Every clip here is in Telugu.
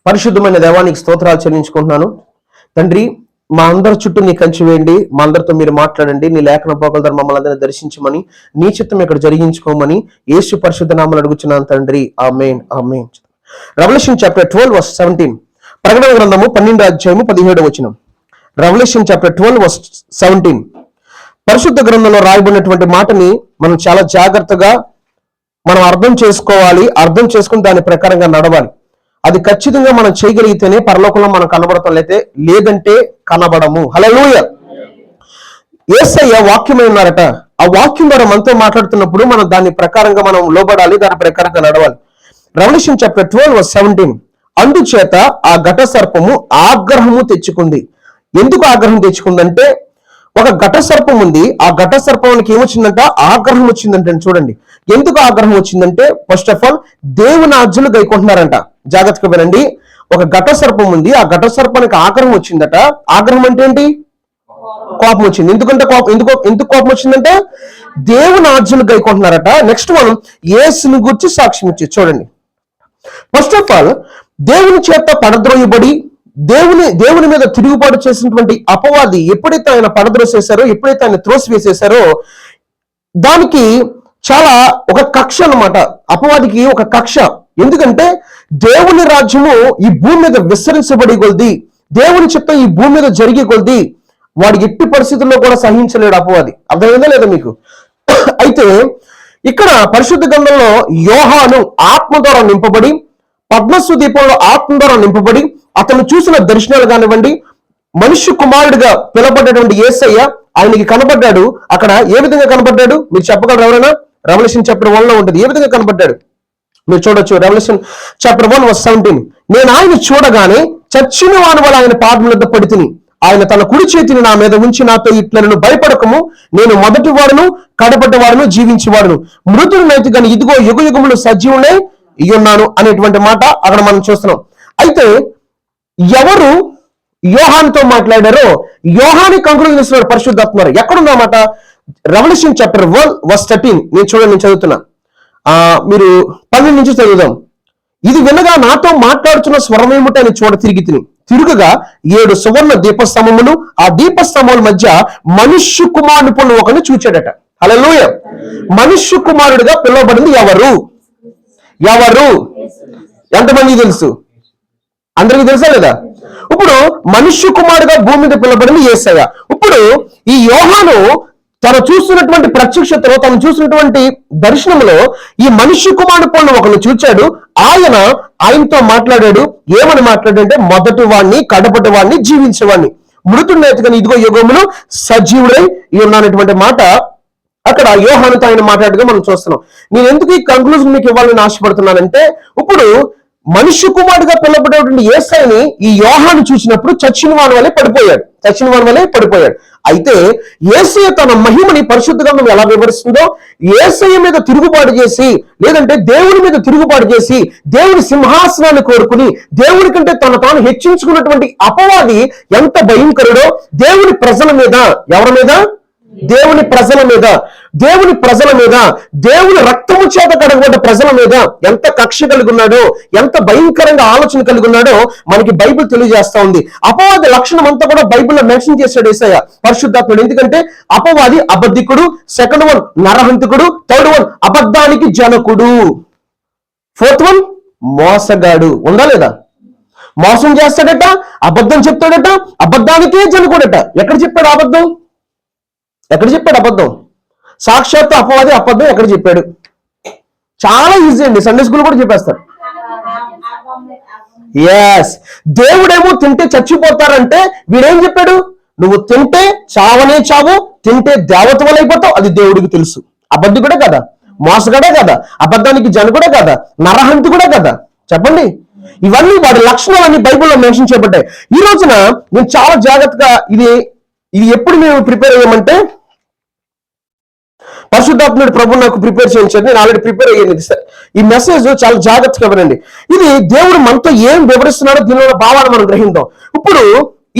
పరిశుద్ధమైన దేవానికి స్తోత్రాలు చెల్లించుకుంటున్నాను. తండ్రి, మా అందరి చుట్టూ నీ కంచి వేయండి, మా అందరితో మీరు మాట్లాడండి. నీ లేఖన పోకల మమ్మల్ని అందరినీ దర్శించమని, నీ చిత్తం ఇక్కడ జరిగించుకోమని యేసు పరిశుద్ధ నామమున అడుగుచున్నాను తండ్రి. ఆమేన్, ఆమేన్. Revelation chapter 12 verse 17. ప్రకటన గ్రంథము 12వ అధ్యాయము 17వ వచనం. Revelation chapter 12 verse 17. పరిశుద్ధ గ్రంథంలో రాయబడినటువంటి మాటని మనం చాలా జాగ్రత్తగా మనం అర్థం చేసుకోవాలి. అర్థం చేసుకుని దాని ప్రకారంగా నడవాలి. అది ఖచ్చితంగా మనం చేయగలిగితేనే పరలోకంలో మనం కనబడతాం, లేదంటే కనబడము. హల్లెలూయా. యేసయ్య వాక్యమై ఉన్నారట. ఆ వాక్యం ద్వారా మనతో మాట్లాడుతున్నప్పుడు మనం దాని ప్రకారంగా మనం లోబడాలి, దాని ప్రకారంగా నడవాలి. Revolution chapter 12 verse 17. అందుచేత ఆ ఘట సర్పము ఆగ్రహము తెచ్చుకుంది. ఎందుకు ఆగ్రహం తెచ్చుకుందంటే, ఒక ఘట సర్పం ఉంది. ఆ ఘట సర్పానికి ఏమొచ్చిందంట? ఆగ్రహం వచ్చిందంటే. చూడండి ఎందుకు ఆగ్రహం వచ్చిందంటే, ఫస్ట్ ఆఫ్ ఆల్ దేవుని ఆజ్ఞలు గైకుంటున్నారంట. జాగ్రత్తగా వినండి. ఒక ఘట సర్పం ఉంది. ఆ ఘట సర్పానికి ఆగ్రహం వచ్చిందట. ఆగ్రహం అంటే ఏంటి? కోపం వచ్చింది. ఎందుకు కోపం వచ్చిందంటే, దేవుని ఆజ్ఞలు గైకుంటున్నారట. నెక్స్ట్ మనం యేసుని గురించి సాక్ష్యం ఇచ్చి చూడండి. ఫస్ట్ ఆఫ్ ఆల్ దేవుని చేత పడద్రోయబడి దేవుని మీద తిరుగుబాటు చేసినటువంటి అపవాది ఎప్పుడైతే ఆయన పడద్రోసేశారో, ఎప్పుడైతే ఆయన త్రోసివేసేశారో, దానికి చాలా ఒక కక్ష అన్నమాట. అపవాదికి ఒక కక్ష. ఎందుకంటే దేవుని రాజ్యము ఈ భూమి మీద విస్తరించబడి కొలది, దేవుని చిత్తం ఈ భూమి మీద జరిగే కొలది వాడి ఎట్టి పరిస్థితుల్లో కూడా సహించలేడు అపవాది. అర్థమైందా లేదా మీకు? అయితే ఇక్కడ పరిశుద్ధ గ్రంథంలో యోహాను ఆత్మ ద్వారా నింపబడి, పద్మసు దీపంలో ఆత్మ ద్వారా నింపబడి, అతను చూసిన దర్శనాలు కానివ్వండి, మనుష్య కుమారుడిగా పిలబడ్డటువంటి యేసయ్య ఆయనకి కనబడ్డాడు. అక్కడ ఏ విధంగా కనబడ్డాడు మీరు చెప్పగలరు ఎవరైనా? రెవల్యూషన్ చాప్టర్ 1 లో ఉంటుంది. ఏ విధంగా కనబడ్డాడు మీరు చూడొచ్చు. Revolution chapter 1 verse 17. నేను ఆయన చూడగానే చచ్చిన వాని వల్ల ఆయన పాదముల వద్ద పడి తిని, ఆయన తన కుడి చేతిని నా మీద ఉంచి నాతో ఇట్లా, నన్ను భయపడకము, నేను మొదటి వాడును కడపటి వాడును జీవించేవాడును, మృతుడు నైతి కానీ ఇదిగో యుగ యుగములు సజీవులై ఉన్నాను అనేటువంటి మాట అక్కడ మనం చూస్తున్నాం. అయితే ఎవరు యోహానుతో మాట్లాడారో యోహాని కంక్లూజన్ ఇస్తున్నాడు పరిశుద్ధాత్మ. ఎక్కడుందన్నమాట? Revelation chapter 1 verse 13. నేను చదువుతున్నా. మీరు 12 నుంచి చదువుదాం. ఇది వినగా నాతో మాట్లాడుతున్న స్వరం ఏమిటి అని తిరుగగా 7 సువర్ణ దీపస్తంభములు, ఆ దీపస్తంభముల మధ్య మనుష్య కుమారుని పొన్ను ఒకరిని చూచాడట. హల్లెలూయా. మనుష్య కుమారుడిగా పిలువబడింది ఎవరు? ఎంతమంది తెలుసు? అందరికీ తెలుసా లేదా? ఇప్పుడు మనుష్య కుమారుడుగా భూమి మీద పిలువబడింది యేసయ్య. ఇప్పుడు ఈ యోహాను తను చూస్తున్నటువంటి ప్రత్యక్షతలో, తను చూసినటువంటి దర్శనంలో ఈ మనుష్య కుమారుడు పొన్ను ఒకరిని చూచాడు. ఆయనతో మాట్లాడాడు. ఏమని మాట్లాడంటే, మొదటి వాడిని కడపటి వాడిని జీవించేవాడిని, మృతుడిని ఇదిగో యుగములు సజీవుడై ఉన్నానటువంటి మాట అక్కడ యోహానుతో ఆయన మాట్లాడుగా మనం చూస్తున్నాం. నేను ఎందుకు ఈ కంక్లూజన్ మీకు ఇవ్వాలని ఆశపడుతున్నానంటే, ఇప్పుడు మనుష్య కుమారుడుగా పిలువబడేటువంటి యేసయ్యని ఈ యోహాను చూసినప్పుడు చచ్చిన వాని వలె పడిపోయాడు. అయితే యేసయ్య తన మహిమని పరిశుద్ధ గ్రంథం ఎలా వివరిస్తుందో, యేసయ్య మీద తిరుగుబాటు చేసి, లేదంటే దేవుని మీద తిరుగుబాటు చేసి, దేవుని సింహాసనాన్ని కోరుకుని దేవుని కంటే తాను హెచ్చించుకున్నటువంటి అపవాది ఎంత భయంకరుడో, దేవుని ప్రజల మీద, ఎవరి మీద? దేవుని ప్రజల మీద, దేవుని రక్తము చేత కడగబడ్డ ప్రజల మీద ఎంత కక్ష కలిగి ఉన్నాడో, ఎంత భయంకరంగా ఆలోచన కలిగి ఉన్నాడో మనకి బైబిల్ తెలియజేస్తా ఉంది. అపవాది లక్షణం అంతా కూడా బైబిల్లో మెన్షన్ చేశాడు యేసయ్య పరిశుద్ధాత్ముడు. ఎందుకంటే అపవాది అబద్ధికుడు, సెకండ్ వన్ నరహంతకుడు, థర్డ్ వన్ అబద్ధానికి జనకుడు, ఫోర్త్ వన్ మోసగాడు. ఉందా లేదా? మోసం చేస్తాడట, అబద్ధం చెప్తాడట, అబద్ధానికే జనకుడట. ఎక్కడ చెప్పాడు అబద్ధం? సాక్షాత్తు అపవాది అబద్ధం ఎక్కడ చెప్పాడు? చాలా ఈజీ అండి, సండే స్కూల్ కూడా చెప్పేస్తారు. ఎస్, దేవుడేమో తింటే చచ్చిపోతారంటే వీడేం చెప్పాడు? నువ్వు తింటే చావనే చావు, తింటే దేవతవలైపోతావు. అది దేవుడికి తెలుసు. అబద్ధికుడే కదా, మోసగాడే కదా, అబద్ధానికి జనకుడే కదా, నరహంతి కూడా కదా. చెప్పండి, ఇవన్నీ వాడి లక్షణాలన్నీ బైబిల్లో మెన్షన్ చేయబడ్డాయి. ఈ రోజున నేను చాలా జాగ్రత్తగా ఇది ఎప్పుడు మేము ప్రిపేర్ అయ్యామంటే, పరిశుద్ధాత్ముడు ప్రభు నాకు ప్రిపేర్ చేయించాడు. నేను ఆల్రెడీ ప్రిపేర్ అయ్యింది. ఈ మెసేజ్ చాలా జాగ్రత్తగా వినండి. ఇది దేవుడు మనతో ఏం వివరిస్తున్నాడో దీనిలో భావాన్ని మనం గ్రహిద్దాం. ఇప్పుడు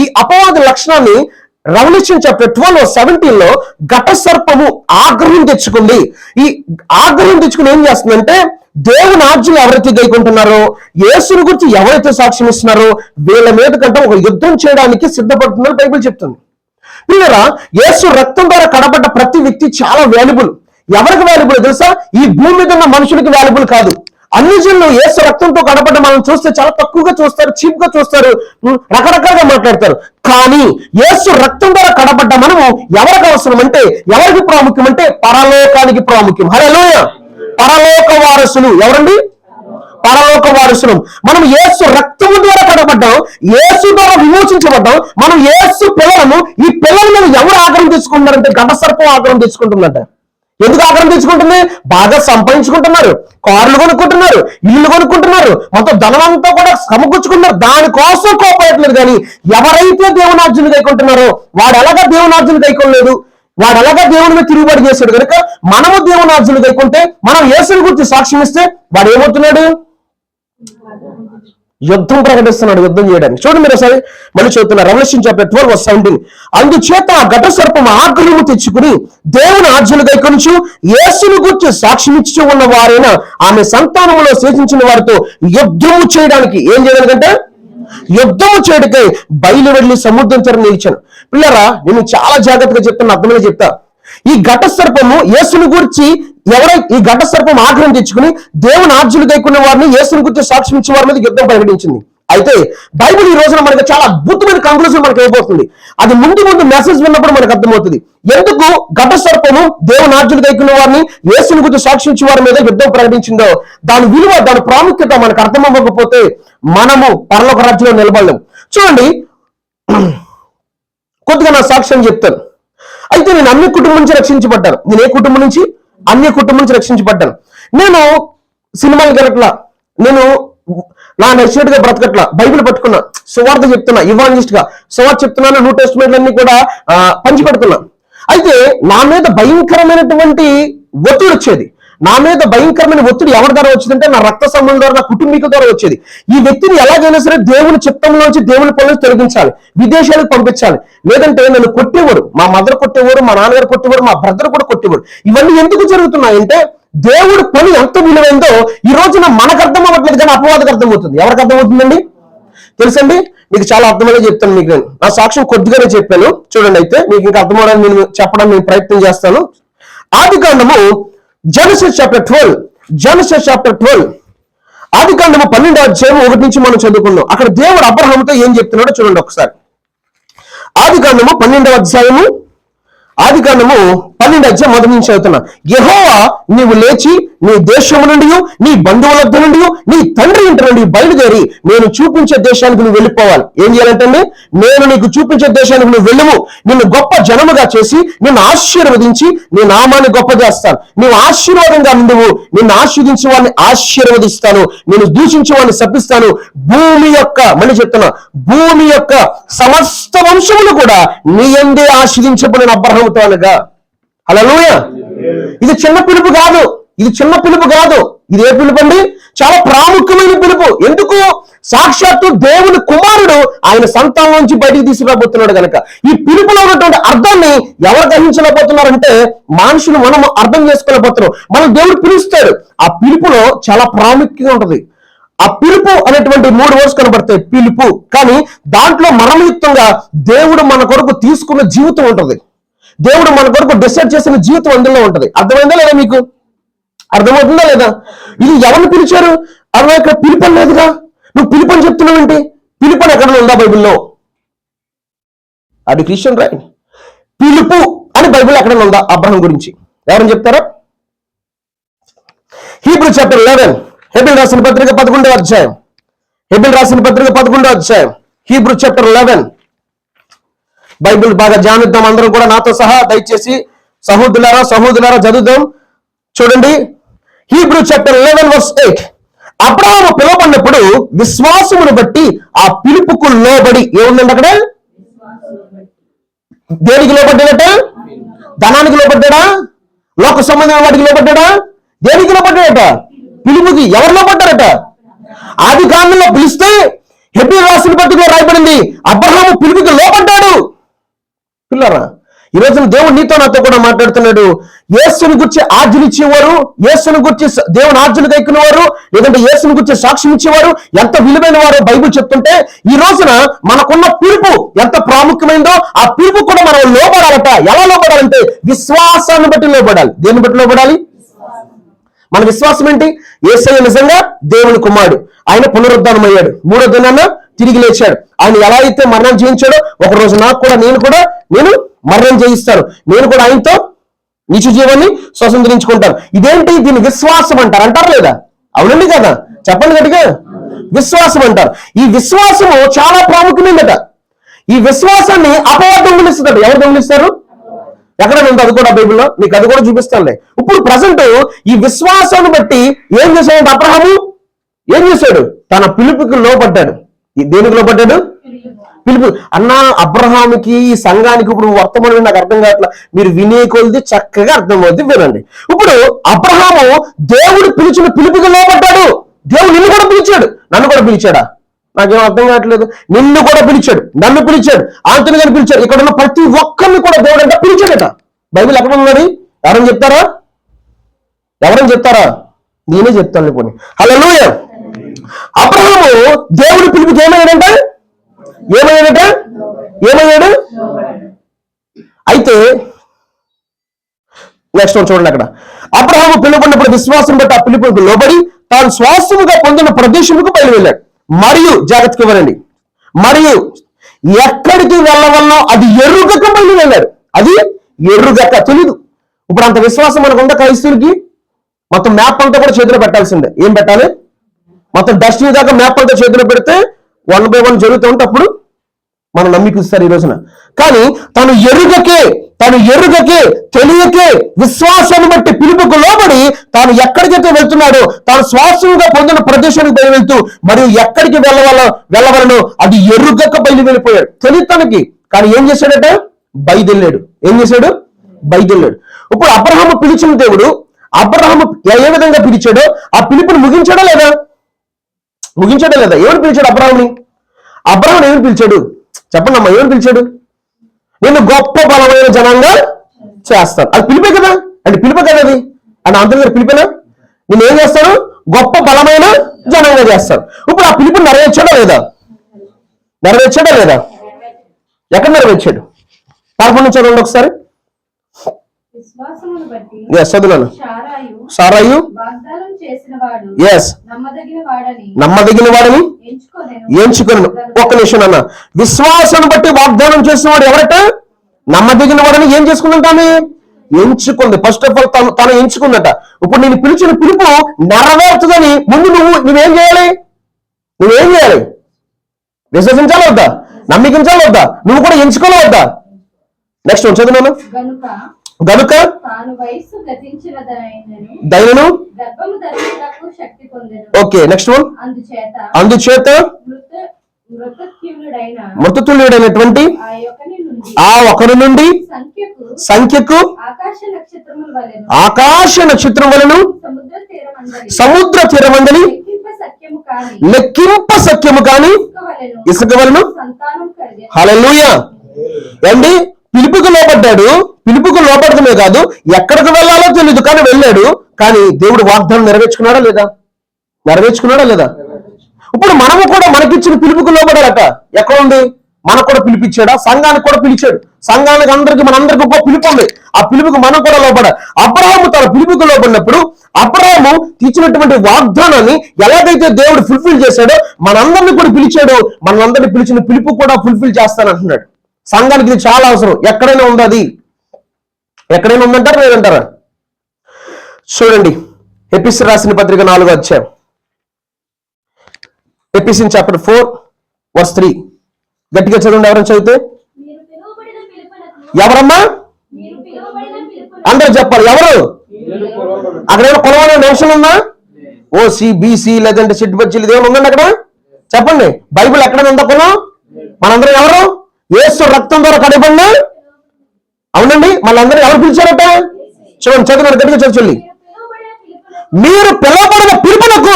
ఈ అపవాద లక్షణాన్ని రెవల్యూషన్ చాప్టర్ 12 verse 17 లో ఘట సర్పము ఆగ్రహం తెచ్చుకుంది. ఈ ఆగ్రహం తెచ్చుకుని ఏం చేస్తుందంటే, దేవుని ఆజ్ఞలు ఎవరైతే గైకుంటున్నారో, యేసుని గురించి ఎవరైతే సాక్ష్యం ఇస్తున్నారో వీళ్ళ మీద కంటే ఒక యుద్ధం చేయడానికి సిద్ధపడుతుందని బైబిల్ చెప్తుంది. పిల్లరా, యేసు రక్తం ద్వారా కడబడ్డ ప్రతి వ్యక్తి చాలా వాల్యుబుల్. ఎవరికి వాల్యుబుల్ తెలుసా? ఈ భూమి మీద ఉన్న మనుషులకి వాల్యుబుల్ కాదు. అన్ని జనులు యేసు రక్తంతో కడబడ్డ మనం చూస్తే చాలా తక్కువగా చూస్తారు, చీప్ గా చూస్తారు, రకరకాలుగా మాట్లాడతారు. కానీ యేసు రక్తం ద్వారా కడబడ్డ మనము ఎవరికి అవసరం అంటే, ఎవరికి ప్రాముఖ్యం అంటే పరలోకానికి ప్రాముఖ్యం. హల్లెలూయా! పరలోక వారసులు. ఎవరండి? పరలోక వారసులు. మనం యేసు రక్తము ద్వారా కడబడ్డాం, యేసు ద్వారా విమోచించబడ్డాం. మనం యేసు పిల్లలను. ఈ పిల్లల మీద ఎవరు ఆగ్రహం తెచ్చుకుంటున్నారంటే ఘట సర్పం ఆగ్రహం తెచ్చుకుంటుందంట. ఎందుకు ఆగ్రహం తెచ్చుకుంటుంది? బాగా సంపాదించుకుంటున్నారు, కార్లు కొనుక్కుంటున్నారు, ఇల్లు కొనుక్కుంటున్నారు, మొత్తం ధనమంతా కూడా సమకూర్చుకుంటున్నారు. దానికోసం కోపడట్లేదు. కానీ ఎవరైతే దేవునార్జును కైకుంటున్నారో వాడు ఎలాగా దేవునార్జును కైకోలేదు, వాడు ఎలాగా దేవుని మీద తిరుగుబాటు చేశాడు కనుక మనము దేవునార్జును కైకుంటే, మనం యేసుని గురించి సాక్ష్యం ఇస్తే వాడు ఏమవుతున్నాడు? యుద్ధం ప్రకటిస్తున్నాడు, యుద్ధం చేయడానికి. చూడండి మీరు ఒకసారి మళ్ళీ చదువుతున్నారు. Revelation chapter 12:17. అందుచేత ఆ ఘట సర్పం ఆగ్రహము తెచ్చుకుని దేవుని ఆజ్ఞలు గైకొనుచు యేసుని గురించి సాక్ష్యం ఇచ్చి ఉన్న వారైనా ఆమె సంతానములో శేషించిన వారితో యుద్ధము చేయడానికి. ఏం చేయడానికంటే యుద్ధము చేయడానికై బయలు వెళ్లి సముద్రం చెర నిలిచాను. పిల్లరా, నేను చాలా జాగ్రత్తగా చెప్తాను, అర్థమని చెప్తా. ఈ ఘట సర్పము యేసుని గురించి ఈ ఘట సర్పం ఆగ్రహం తెచ్చుకుని దేవుని ఆజ్ఞలు గైకున్న వారిని, యేసుని గురించి సాక్ష్యం ఇచ్చే వారి మీద యుద్ధం ప్రకటించింది. అయితే బైబిల్ ఈ రోజున మనకి చాలా అద్భుతమైన కంక్లూజన్ మనకు అయిపోతుంది. అది ముందు మెసేజ్ విన్నప్పుడు మనకు అర్థమవుతుంది. ఎందుకు ఘట సర్పము దేవుని ఆజ్ఞలు గైకున్న వారిని, యేసుని గురించి సాక్ష్యం ఇచ్చే వారి మీద యుద్ధం ప్రకటించిందో దాని విలువ, దాని ప్రాముఖ్యత మనకు అర్థమవ్వకపోతే మనము పరలోక రాజ్యంలో నిలబడలేము. చూడండి, కొద్దిగా నా సాక్ష్యం చెప్తాను. అయితే నేను అన్ని కుటుంబం నుంచి రక్షించబడ్డాను. నేను ఏ కుటుంబం నుంచి? అన్ని కుటుంబం నుంచి రక్షించబడ్డాను. నేను సినిమాలు గెలట్లా, నేను నా నచ్చినట్టుగా గా బ్రతకట్లా, బైబిల్ పట్టుకున్నా, సువార్త చెప్తున్నా, ఇవాంజలిస్ట్ గా సువార్త చెప్తున్నాను, న్యూ టెస్టిమెంట్లన్నీ కూడా పంచిపెడుతున్నా. అయితే నా మీద భయంకరమైనటువంటి ఒత్తిడి వచ్చేది. నా మీద భయంకరమైన ఒత్తిడి ఎవరి ద్వారా వచ్చిందంటే నా రక్త సంబంధం ద్వారా, నా కుటుంబీకుల ద్వారా వచ్చేది. ఈ వ్యక్తిని ఎలాగైనా సరే దేవుని చిత్తంలోంచి, దేవుని పనులు తొలగించాలి, విదేశాలకు పంపించాలి. లేదంటే నన్ను కొట్టేవారు, మా మదర్ కొట్టేవారు, మా నాన్నగారు కొట్టేవారు, మా బ్రదర్ కూడా కొట్టేవారు. ఇవన్నీ ఎందుకు జరుగుతున్నాయంటే దేవుడి పని ఎంత విలువైందో ఈ రోజున మనకు అర్థం అవ్వట్లేదు, కానీ అపవాదకు అర్థమవుతుంది. ఎవరికి అర్థమవుతుందండి? తెలుసండి, మీకు చాలా అర్థమయ్యే చెప్తాను. మీకు నేను నా సాక్ష్యం కొద్దిగానే చెప్పాను, చూడండి. అయితే మీకు ఇంకా అర్థమవడానికి నేను చెప్పడానికి నేను ప్రయత్నం చేస్తాను. ఆదికాండము జెనసిస్ చాప్టర్ 12 ఆదికాండము 12వ అధ్యాయం 1 నుంచి మనం చదువుకున్నాం. అక్కడ దేవుడు అబ్రహాముతో ఏం చెప్తున్నాడో చూడండి ఒకసారి. ఆదికాండము 12వ అధ్యాయం 1 నుంచి చదువుతున్నా. యెహోవా, నీవు లేచి నీ దేశము నుండి, నీ బంధువుల వద్ద నుండి, నీ తండ్రి ఇంటి నుండి బయలుదేరి నేను చూపించే దేశానికి నువ్వు వెళ్ళిపోవాలి. ఏం చేయాలంటే, నేను నీకు చూపించే దేశానికి నువ్వు వెళ్ళము, నిన్ను గొప్ప జనముగా చేసి నిన్ను ఆశీర్వదించి నీ నామాన్ని గొప్ప చేస్తాను. నీవు ఆశీర్వాదంగా నుండువు, నిన్ను ఆశీర్వదించే వాడిని ఆశీర్వదిస్తాను, నేను దూషించే వాడిని శపిస్తాను. భూమి యొక్క, మళ్ళీ చెప్తున్నా, భూమి యొక్క సమస్త వంశములు కూడా నీ యందే ఆశీర్వదించబడిన అబ్రహాముతో అనగా. హల్లెలూయా! ఇది చిన్న పిలుపు కాదు, ఇది చిన్న పిలుపు కాదు. ఇది ఏ పిలుపు అండి? చాలా ప్రాముఖ్యమైన పిలుపు. ఎందుకు? సాక్షాత్తు దేవుని కుమారుడు ఆయన సంతానం నుంచి బయటికి తీసుకురాబోతున్నాడు కనుక. ఈ పిలుపులో ఉన్నటువంటి అర్థాన్ని ఎవరు గ్రహించలేకపోతున్నారంటే మనుషులు, మనం అర్థం చేసుకోలేకపోతున్నాం. మనం దేవుడు పిలుస్తాడు, ఆ పిలుపులో చాలా ప్రాముఖ్యంగా ఉంటుంది. ఆ పిలుపు అనేటువంటి 3 వర్డ్స్ కనబడతాయి, పిలుపు. కానీ దాంట్లో మర్మయుక్తంగా దేవుడు మన కొరకు తీసుకున్న జీవితం ఉంటుంది, దేవుడు మన కొరకు డిసైడ్ చేసిన జీవితం అందులో ఉంటది. అర్థమైందా లేదా? మీకు అర్థమవుతుందా లేదా? ఇది ఎవరిని పిలిచారు? అలా ఇక్కడ పిలుపు లేదుగా, నువ్వు పిలుపు అని చెప్తున్నావు ఏంటి? పిలుపు అని ఎక్కడ ఉందా బైబిల్లో? అది క్రిస్టియన్ రైట్? పిలుపు అని బైబిల్ ఎక్కడ ఉందా అబ్రహాం గురించి? ఎవరని చెప్తారా? హీబ్రూ చాప్టర్ 11, హెబ్రీయులకు రాసిన పత్రిక 11వ అధ్యాయం, హెబ్రీయులకు రాసిన పత్రిక 11వ అధ్యాయం, హీబ్రూ చాప్టర్ 11. బైబిల్ బాగా ధ్యానిద్దాం అందరం కూడా నాతో సహా. దయచేసి సహోదరులారా చదువుదాం. చూడండి, హీబ్రూ చాప్టర్ 11:8. అబ్రహాము పిలువబడినప్పుడు విశ్వాసమును బట్టి ఆ పిలుపుకు లోబడి. ఏముందండి అక్కడ? దేనికి లోబడ్డాడట? ధనానికి లోబడ్డాడా? లోక సంబంధమైన వాటికి లోబడ్డాడా? దేనికి లోబడ్డాడట? పిలుపుకి. ఎవరు లోబడ్డారట? ఆదికాండంలో పిలిస్తే హెబ్రీ రాసిన పత్రికలో రాయబడింది అబ్రహాము పిలుపుకి లోబడ్డాడు. పిల్లరా, ఈ రోజున దేవుడు నీతో నాతో కూడా మాట్లాడుతున్నాడు. యేసుని గురించి ఆజ్ఞలు ఇచ్చేవారు, యేసుని గురించి దేవుని ఆజ్ఞలు గైకునేవారు, లేదంటే యేసుని గురించి సాక్ష్యం ఇచ్చేవారు ఎంత విలువైన వారో బైబిల్ చెప్తుంటే, ఈ రోజున మనకున్న పిలుపు ఎంత ప్రాముఖ్యమైందో ఆ పిలుపు కూడా మనం లోబడాలట. ఎలా లోబడాలంటే విశ్వాసాన్ని బట్టి లోబడాలి. దేన్ని బట్టి లోబడాలి? మన విశ్వాసం ఏంటి? యేసయ్య నిజంగా దేవుని కుమారుడు, ఆయన పునరుద్ధానం అయ్యాడు, మూడో దినాన తిరిగి లేచాడు. ఆయన ఎలా అయితే మరణం చేయించాడో ఒక రోజు నాకు కూడా నేను మరణం చేయిస్తాను, నేను కూడా ఆయనతో నిత్య జీవాన్ని స్వతంత్రించుకుంటాను. ఇదేంటి? దీన్ని విశ్వాసం అంటారు లేదా? అవునండి కదా? చెప్పండి గట్టిగా. విశ్వాసం అంటారు. ఈ విశ్వాసము చాలా ప్రాముఖ్యమైనదట. ఈ విశ్వాసాన్ని అపవాదం దొంగిలిస్తుందట. ఎవరు దొంగిలిస్తారు? ఎక్కడ ఉంది అది కూడా బైబిల్లో, నీకు అది కూడా చూపిస్తానులే. ఇప్పుడు ప్రజెంట్ ఈ విశ్వాసాన్ని బట్టి ఏం చేశాడు అబ్రహాము? ఏం చేశాడు? తన పిలుపుకి లోపడ్డాడు. దేనికి లోపడ్డాడు? పిలుపు. అన్న అబ్రహాముకి ఈ సంఘానికి ఇప్పుడు వర్తమానం నాకు అర్థం కావట్లా, మీరు వినే కొలిది చక్కగా అర్థమవుద్ది, వినండి. ఇప్పుడు అబ్రహాము దేవుడు పిలిచిన పిలుపుకి లోపడ్డాడు. దేవుడు నిన్ను కూడా పిలిచాడు, నన్ను కూడా పిలిచాడా? నాకేం అర్థం కావట్లేదు. నిన్ను కూడా పిలిచాడు, నన్ను పిలిచాడు, ఆంతని గారిని పిలిచాడు. ఇక్కడ ఉన్న ప్రతి ఒక్కరిని కూడా దేవుడు అంటే పిలిచాడట. బైబిల్ ఎక్కడ ఉన్నది? ఎవరైనా చెప్తారా? ఎవరైనా చెప్తారా? నేనే చెప్తాను. పోనీ హల్లెలూయా. అబ్రహాము దేవుడి పిలుపుకి ఏమయ్యాడంట? ఏమయ్యాడు? అయితే నెక్స్ట్ చూడండి. అక్కడ అబ్రహాము పిలుపున్నప్పుడు విశ్వాసం బట్టి ఆ పిలుపుకు లోబడి తాను స్వాస్థ్యముగా పొందిన ప్రదేశముకు బయలు వెళ్ళాడు. మరియు జాగ్రత్తగా ఇవ్వరండి, మరియు ఎక్కడికి వెళ్ళవలనో అది ఎరుగక బయలు వెళ్ళాడు. అది ఎరుగక తెలీదు. ఇప్పుడు అంత విశ్వాసం మనకు ఉందా? క్రైస్తవులకి మొత్తం మ్యాప్ అంతా కూడా చేతిలో పెట్టాల్సిందే. ఏం పెట్టాలి? మొత్తం డస్ట్ని దాకా మ్యాప్ అంతా చేతిలో పెడితే 1 by 1 జరుగుతూ ఉంటే అప్పుడు మనం నమ్మికిస్తారు ఈ రోజున. కానీ తను ఎరుగకే తెలియకే విశ్వాసాన్ని బట్టి పిలుపుకు లోబడి తాను ఎక్కడికైతే వెళ్తున్నాడో, తాను శ్వాసంగా పొందిన ప్రదేశానికి బయలు వెళ్తూ మరియు ఎక్కడికి వెళ్ళవలనో అది ఎరుగక బయలు వెళ్ళిపోయాడు. తెలియటానికి. కానీ ఏం చేశాడట? బయలుదేరాడు. ఏం చేశాడు? బయలుదేరాడు. ఇప్పుడు అబ్రహాము పిలిచిన దేవుడు అబ్రహాము ఏ విధంగా పిలిచాడో ఆ పిలుపుని ముగించాడా లేదా? ఎవరు పిలిచాడు అబ్రహాముని? అబ్రహాం ఏమని పిలిచాడు? చెప్పండి అమ్మా, ఏమని పిలిచాడు? నేను గొప్ప బలమైన జనంగా చేస్తాను. అది పిలిపే కదా? అంటే పిలిపే కదా అది? అంటే అంత పిలిపేనా? నేను ఏం చేస్తాను? గొప్ప బలమైన జనంగా చేస్తాను. ఇప్పుడు ఆ పిలుపు నెరవేర్చాడా లేదా? ఎక్కడ నెరవేర్చాడు? 11 చదవండి ఒకసారి. చదువులను. సారాయు నమ్మదగిన వాడని ఎంచుకొనెను. ఒక్క నిమిషం అన్న. విశ్వాసాన్ని బట్టి వాగ్దానం చేసిన వాడు ఎవరట? నమ్మదగిన వాడని ఏం చేసుకుందంటామే? ఎంచుకుంది. ఫస్ట్ ఆఫ్ ఆల్ తను ఎంచుకుందట. ఇప్పుడు నేను పిలిచిన పిలుపు నెరవేర్చుదని ముందు నువ్వేం చేయాలి? విశ్వసించాలి వద్దా? నమ్మికించాలి వద్దా? నువ్వు కూడా ఎంచుకోవాలి వద్దా? నెక్స్ట్ చదువున్నాను. గనుక దైనను. Okay, next one. అందుచేత మృతతుల్యుడైనటువంటి ఆ ఒకరి నుండి సంఖ్యకు ఆకాశ నక్షత్రం వలెను సముద్ర తీరమందలి లెక్కింప సఖ్యము కాని ఇసుక వలెను. హల్లెలూయా. ఏండి? పిలుపుకు లోపడ్డాడు. పిలుపుకు లోపడటమే కాదు, ఎక్కడికి వెళ్ళాలో తెలియదు కానీ వెళ్ళాడు. కానీ దేవుడు వాగ్దానం నెరవేర్చుకున్నాడా లేదా? ఇప్పుడు మనము కూడా మనకిచ్చిన పిలుపుకు లోపడాలట. ఎక్కడ ఉంది? మనకు కూడా పిలిపించాడా? సంఘానికి కూడా పిలిచాడు. సంఘానికి మనందరికి ఒక పిలుపు ఉంది. ఆ పిలుపుకు మనం కూడా లోపడ. అబ్రహాము తన పిలుపుకు లోపడినప్పుడు అబ్రహాము ఇచ్చినటువంటి వాగ్దానాన్ని ఎలాగైతే దేవుడు ఫుల్ఫిల్ చేశాడో మనందరినీ కూడా పిలిచాడు. మనందరినీ పిలిచిన పిలుపు కూడా ఫుల్ఫిల్ చేస్తానంటున్నాడు. సంఘానికి ఇది చాలా అవసరం. ఎక్కడైనా ఉంది అది? ఎక్కడైనా ఉందంటారా లేదంటారా? చూడండి, ఎఫెసీ రాసిన పత్రిక 4వ అధ్యాయం, ఎఫెసీయన్స్ చాప్టర్ 4:3. గట్టిగా చదవండి. ఎవరైనా చదివితే. ఎవరమ్మా? అందరూ చెప్పాలి. ఎవరు? అక్కడేమో కులమైన నేషన్ ఉందా? ఓసీ, బీసీ లేదంటే సిట్బచ్చీలు ఇదేమైనా ఉందండి అక్కడ? చెప్పండి. బైబిల్ ఎక్కడైనా ఉందా కులం? మనందరం ఎవరు? యేసు రక్తం ద్వారా కడగబడిన. అవునండి. మళ్ళందరూ ఎవరు పిలిచారట? చూడండి, చదువు గట్టిగా చదువు. మీరు పిలవబడిన పిలుపునకు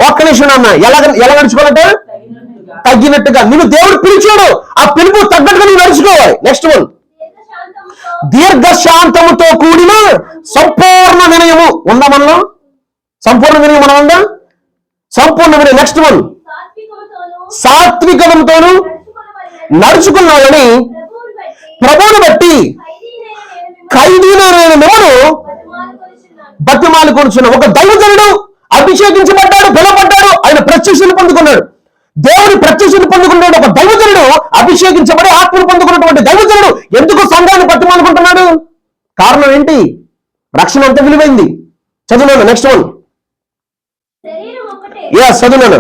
ఒక్క నిమిషం అన్న ఎలా నడుచుకోవాలంటే తగ్గినట్టుగా. నిన్ను దేవుడు పిలిచాడు, ఆ పిలుపు తగ్గట్టుగా నువ్వు నడుచుకోవాలి. Next one. దీర్ఘశాంతముతో కూడిన సంపూర్ణ వినయము ఉందా మనలో? సంపూర్ణ వినయం మనం ఉందా? సంపూర్ణ వినయం. నెక్స్ట్ వన్, సాత్వికముతోను నడుచుకున్నాడని ప్రభువును బట్టి ఖైదీనైన నేను బతిమాలి కొనుచున్నాను. ఒక దైవజనుడు అభిషేకించబడ్డాడు, పిలువబడ్డాడు, ఆయన ప్రత్యక్షను పొందుకున్నాడు, దేవుని ప్రత్యక్షను పొందుకున్నాడు. ఒక దైవజనుడు అభిషేకించబడి ఆత్మను పొందుకున్నటువంటి దైవజనుడు ఎందుకు సంఘాన్ని బతిమాలుకుంటున్నాడు? కారణం ఏంటి? రక్షణ అంత విలువైంది. చదువున్నాను. నెక్స్ట్ వన్, ఎస్ చదువున్నాను.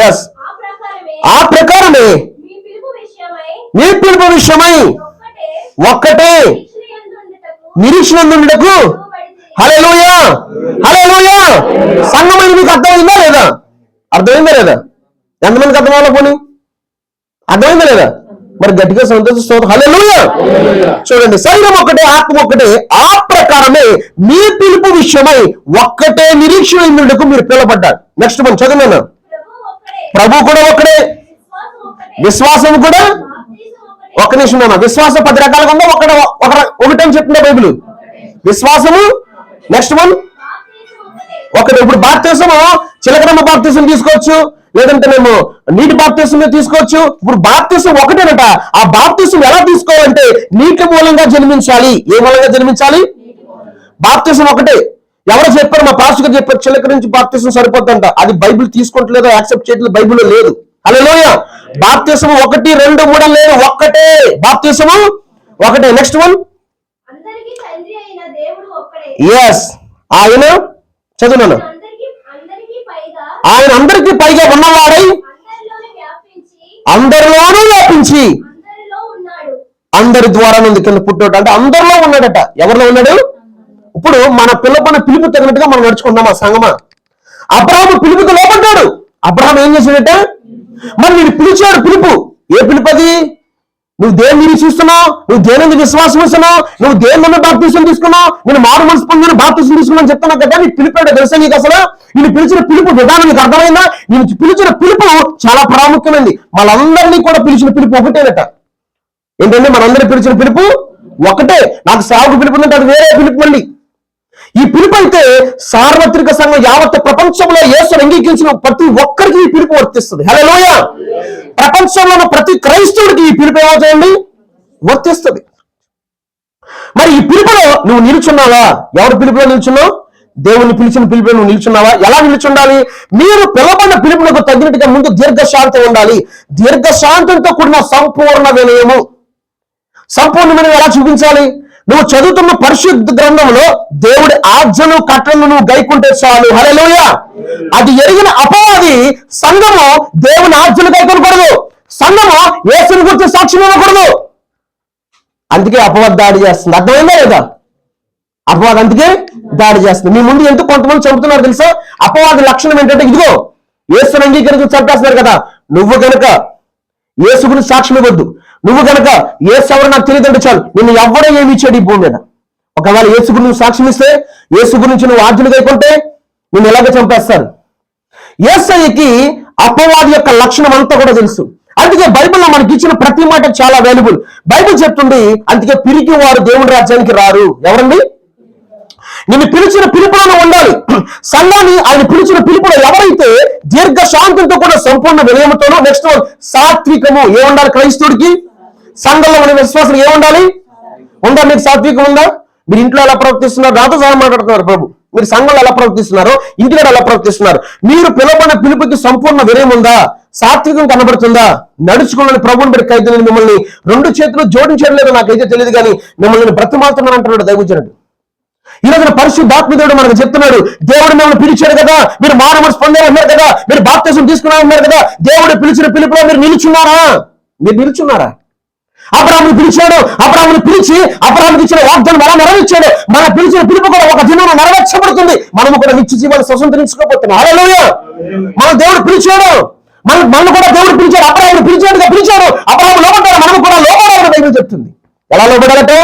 ఎస్, ఆ ప్రకారమే మీ పిలుపు విషయమై ఒక్కటే నిరీక్షణ నుండుటకు. హల్లెలూయా, హల్లెలూయా. సంఘమైన మీకు అర్థమైందా లేదా? అర్థమైందా లేదా? ఎంతమందికి అర్థం అవ్వాలి? పోనీ అర్థమైందా లేదా? మరి గట్టిగా సంతోషిస్తూ హల్లెలూయా. చూడండి, శరీరం ఒక్కటే, ఆత్మ ఒక్కటే, ఆ ప్రకారమే మీ పిలుపు విషయమై ఒక్కటే నిరీక్షణ నుండుటకు మీరు పిలువబడ్డారు. నెక్స్ట్ మనం చదివాను. ప్రభు కూడా ఒక్కడే, విశ్వాసం కూడా ఒక్క నిమిషం. విశ్వాసం 10 రకాలుగా ఉందా? ఒకటని చెప్తుందా బైబిల్? విశ్వాసము. నెక్స్ట్ వన్ ఒకటి. ఇప్పుడు బాప్తిసము చిలకరమ్మ బాప్తిసం తీసుకోవచ్చు, లేదంటే మేము నీటి బాప్తిసం తీసుకోవచ్చు. ఇప్పుడు బాప్తిసం ఒకటేనట. ఆ బాప్తిసం ఎలా తీసుకోవాలంటే నీటి మూలంగా జన్మించాలి. ఏ మూలంగా జన్మించాలి? బాప్తిసం ఒకటే. ఎవరు చెప్పారు? మా పాస్టర్ గారు చెప్పారు చిలక నుంచి బాప్తిసం సరిపోద్దంట. అది బైబిల్ తీసుకుంటలేదో యాక్సెప్ట్ చేయట్లేదు, బైబిల్లో లేదు. హల్లెలూయా. బాప్తిసము 1, 2, 3 లేదు, ఒక్కటే. బాప్తిసము ఒకటే. నెక్స్ట్ వన్, ఎస్, ఆయన చదువున్నాను. ఆయన అందరికీ పైగా ఉన్నవాడై అందరిలోనూ వ్యాపించి అందరి ద్వారా నుండి కింద పుట్టాడు. అంటే అందరిలో ఉన్నాడట. ఎవరిలో ఉన్నాడు? ఇప్పుడు మన పిలుపు తగినట్టుగా మనం నడుచుకుందామా సంగమా? అబ్రహాము పిలుపుకి లోపడ్డాడు. అబ్రహాం ఏం చేశాడట? మరి నేను పిలిచాడు. పిలుపు ఏ పిలుపు అది? నువ్వు దేన్ని నిరీక్షిస్తున్నావు? నువ్వు దేని విశ్వాసం ఇస్తున్నావు? నువ్వు దేని బాప్తిసం తీసుకున్నావు? నేను మారు మనసు పొందిన బాప్తిసం తీసుకున్నాను చెప్తున్నావు కదా. నీకు పిలిపాడు తెలుసా? నీకు అసలు నేను పిలిచిన పిలుపు విధానం నీకు అర్థమైందా? నేను పిలిచిన పిలుపు చాలా ప్రాముఖ్యమైనది. మనందరినీ కూడా పిలిచిన పిలుపు ఒకటేనట. ఏంటంటే మనందరినీ పిలిచిన పిలుపు ఒకటే. నాకు సాగు పిలుపు ఉందంటే అది వేరే పిలుపు. మళ్ళీ ఈ పిలుపు అయితే సార్వత్రిక సంఘం యావత్ ప్రపంచంలో యేసును అంగీకరించిన ప్రతి ఒక్కరికి ఈ పిలుపు వర్తిస్తుంది. హల్లెలూయా. ప్రపంచంలో ఉన్న ప్రతి క్రైస్తవుడికి ఈ పిలుపు ఏమవుతుంది? వర్తిస్తుంది. మరి ఈ పిలుపులో నువ్వు నిలుచున్నావా? ఎవరి పిలుపులో నిలుచున్నావు? దేవుని పిలిచిన పిలుపులో నువ్వు నిలుచున్నావా? ఎలా నిలుచుండాలి? మీరు పిలవబడిన పిలుపులకు తగినట్టుగా ముందు దీర్ఘశాంతం ఉండాలి. దీర్ఘశాంతంతో కూడిన సంపూర్ణ వినయము. సంపూర్ణ వినయం ఎలా చూపించాలి? నువ్వు చదువుతున్న పరిశుద్ధ గ్రంథంలో దేవుడి ఆజ్ఞలు కట్టలను నువ్వు గైకుంటే చాలు. హల్లెలూయా. అది ఎరిగిన అపవాది సంఘము దేవుని ఆజ్ఞలు గైకొనకూడదు, సంఘము యేసుని గురించి సాక్ష్యం ఇవ్వకూడదు. అందుకే అపవాది దాడి చేస్తుంది. అర్థమైందా లేదా? అపవాది అందుకే దాడి చేస్తుంది. మీ ముందు ఎందుకు కొంతమంది చంపుతున్నారు తెలుసా? అపవాది లక్షణం ఏంటంటే ఇదిగో యేసుని అంగీకరించి చంపేస్తున్నారు కదా. నువ్వు కనుక యేసు గురించి సాక్ష్యం ఇవ్వద్దు, నువ్వు కనుక యేసు ఎవరు నాకు తెలియదంటే చాలు, నిన్ను ఎవడో ఏమి ఇచ్చాడు ఈ భూమి మీద. ఒకవేళ యేసు గురించి నువ్వు సాక్ష్యం ఇస్తే, యేసు గురించి నువ్వు ఆజ్ఞలు గైకుంటే నిన్ను ఎలాగ చంపేస్తారు. యేసయ్యకి అపవాది యొక్క లక్షణం అంతా కూడా తెలుసు. అందుకే బైబిల్లో మనకి ఇచ్చిన ప్రతి మాట చాలా వాల్యుబుల్. బైబిల్ చెప్తుంది అందుకే పిరికి వారు దేవుని రాజ్యానికి రారు. ఎవరండి? నిన్ను పిలిచిన పిలుపులో ఉండాలి. సంఘాన్ని ఆయన పిలిచిన పిలుపులో ఎవరైతే దీర్ఘశాంతంతో కూడా సంపూర్ణ వినయముతోనూ, నెక్స్ట్ సాత్వికము ఏ ఉండాలి క్రైస్తవుడికి? సంఘంలో మన విశ్వాసం ఏముండాలి? ఉందా? మీకు సాత్వికం ఉందా? మీరు ఇంట్లో ఎలా ప్రవర్తిస్తున్నారు? నాతో సహా మాట్లాడుతున్నారు ప్రభు. మీరు సంఘంలో ఎలా ప్రవర్తిస్తున్నారు? ఇంటిలో ఎలా ప్రవర్తిస్తున్నారు? మీరు పిలువబడిన పిలుపుకి సంపూర్ణ వినయం ఉందా? సాత్వికం కనబడుతుందా? నడుచుకున్న ప్రభుని మీరు ఖైదీని మిమ్మల్ని 2 చేతులు జోడించడం లేదో నాకైతే తెలియదు, కానీ మిమ్మల్ని బ్రతిమాలుతున్నాను అంటున్నాడు దైవజనుడు. ఈ రోజున పరిశుద్ధాత్మ దేవుడు మనకు చెప్తున్నాడు, దేవుడు మిమ్మల్ని పిలిచాడు కదా, మీరు మారు మనసు పొందారన్నారు కదా, మీరు బాప్తిసం తీసుకున్నారన్నారు కదా, దేవుడు పిలిచిన పిలుపులో మీరు నిలుచున్నారా? మీరు నిలుచున్నారా? అబ్రాహాముని పిలిచాడు, అబ్రాహాముని పిలిచి అబ్రాహాముకి ఇచ్చిన వాగ్దానం ఎలా నెరవేర్చాడు. మన పిలిచిన పిలుపు కూడా ఒక దినాన నెరవేర్చబడుతుంది. మనము కూడా నిత్య జీవాన్ని స్వతంత్రించుకోబోతున్నాం. హల్లెలూయా. మన దేవుడు పిలిచాడు, మనల్ని కూడా దేవుడు పిలిచాడు. అబ్రాహాముని పిలిచాడు, అబ్రాహాము లోబడ్డాడు, మనము కూడా లోబడాలని బైబిల్ చెప్తుంది. ఎలా లోబడాలంటే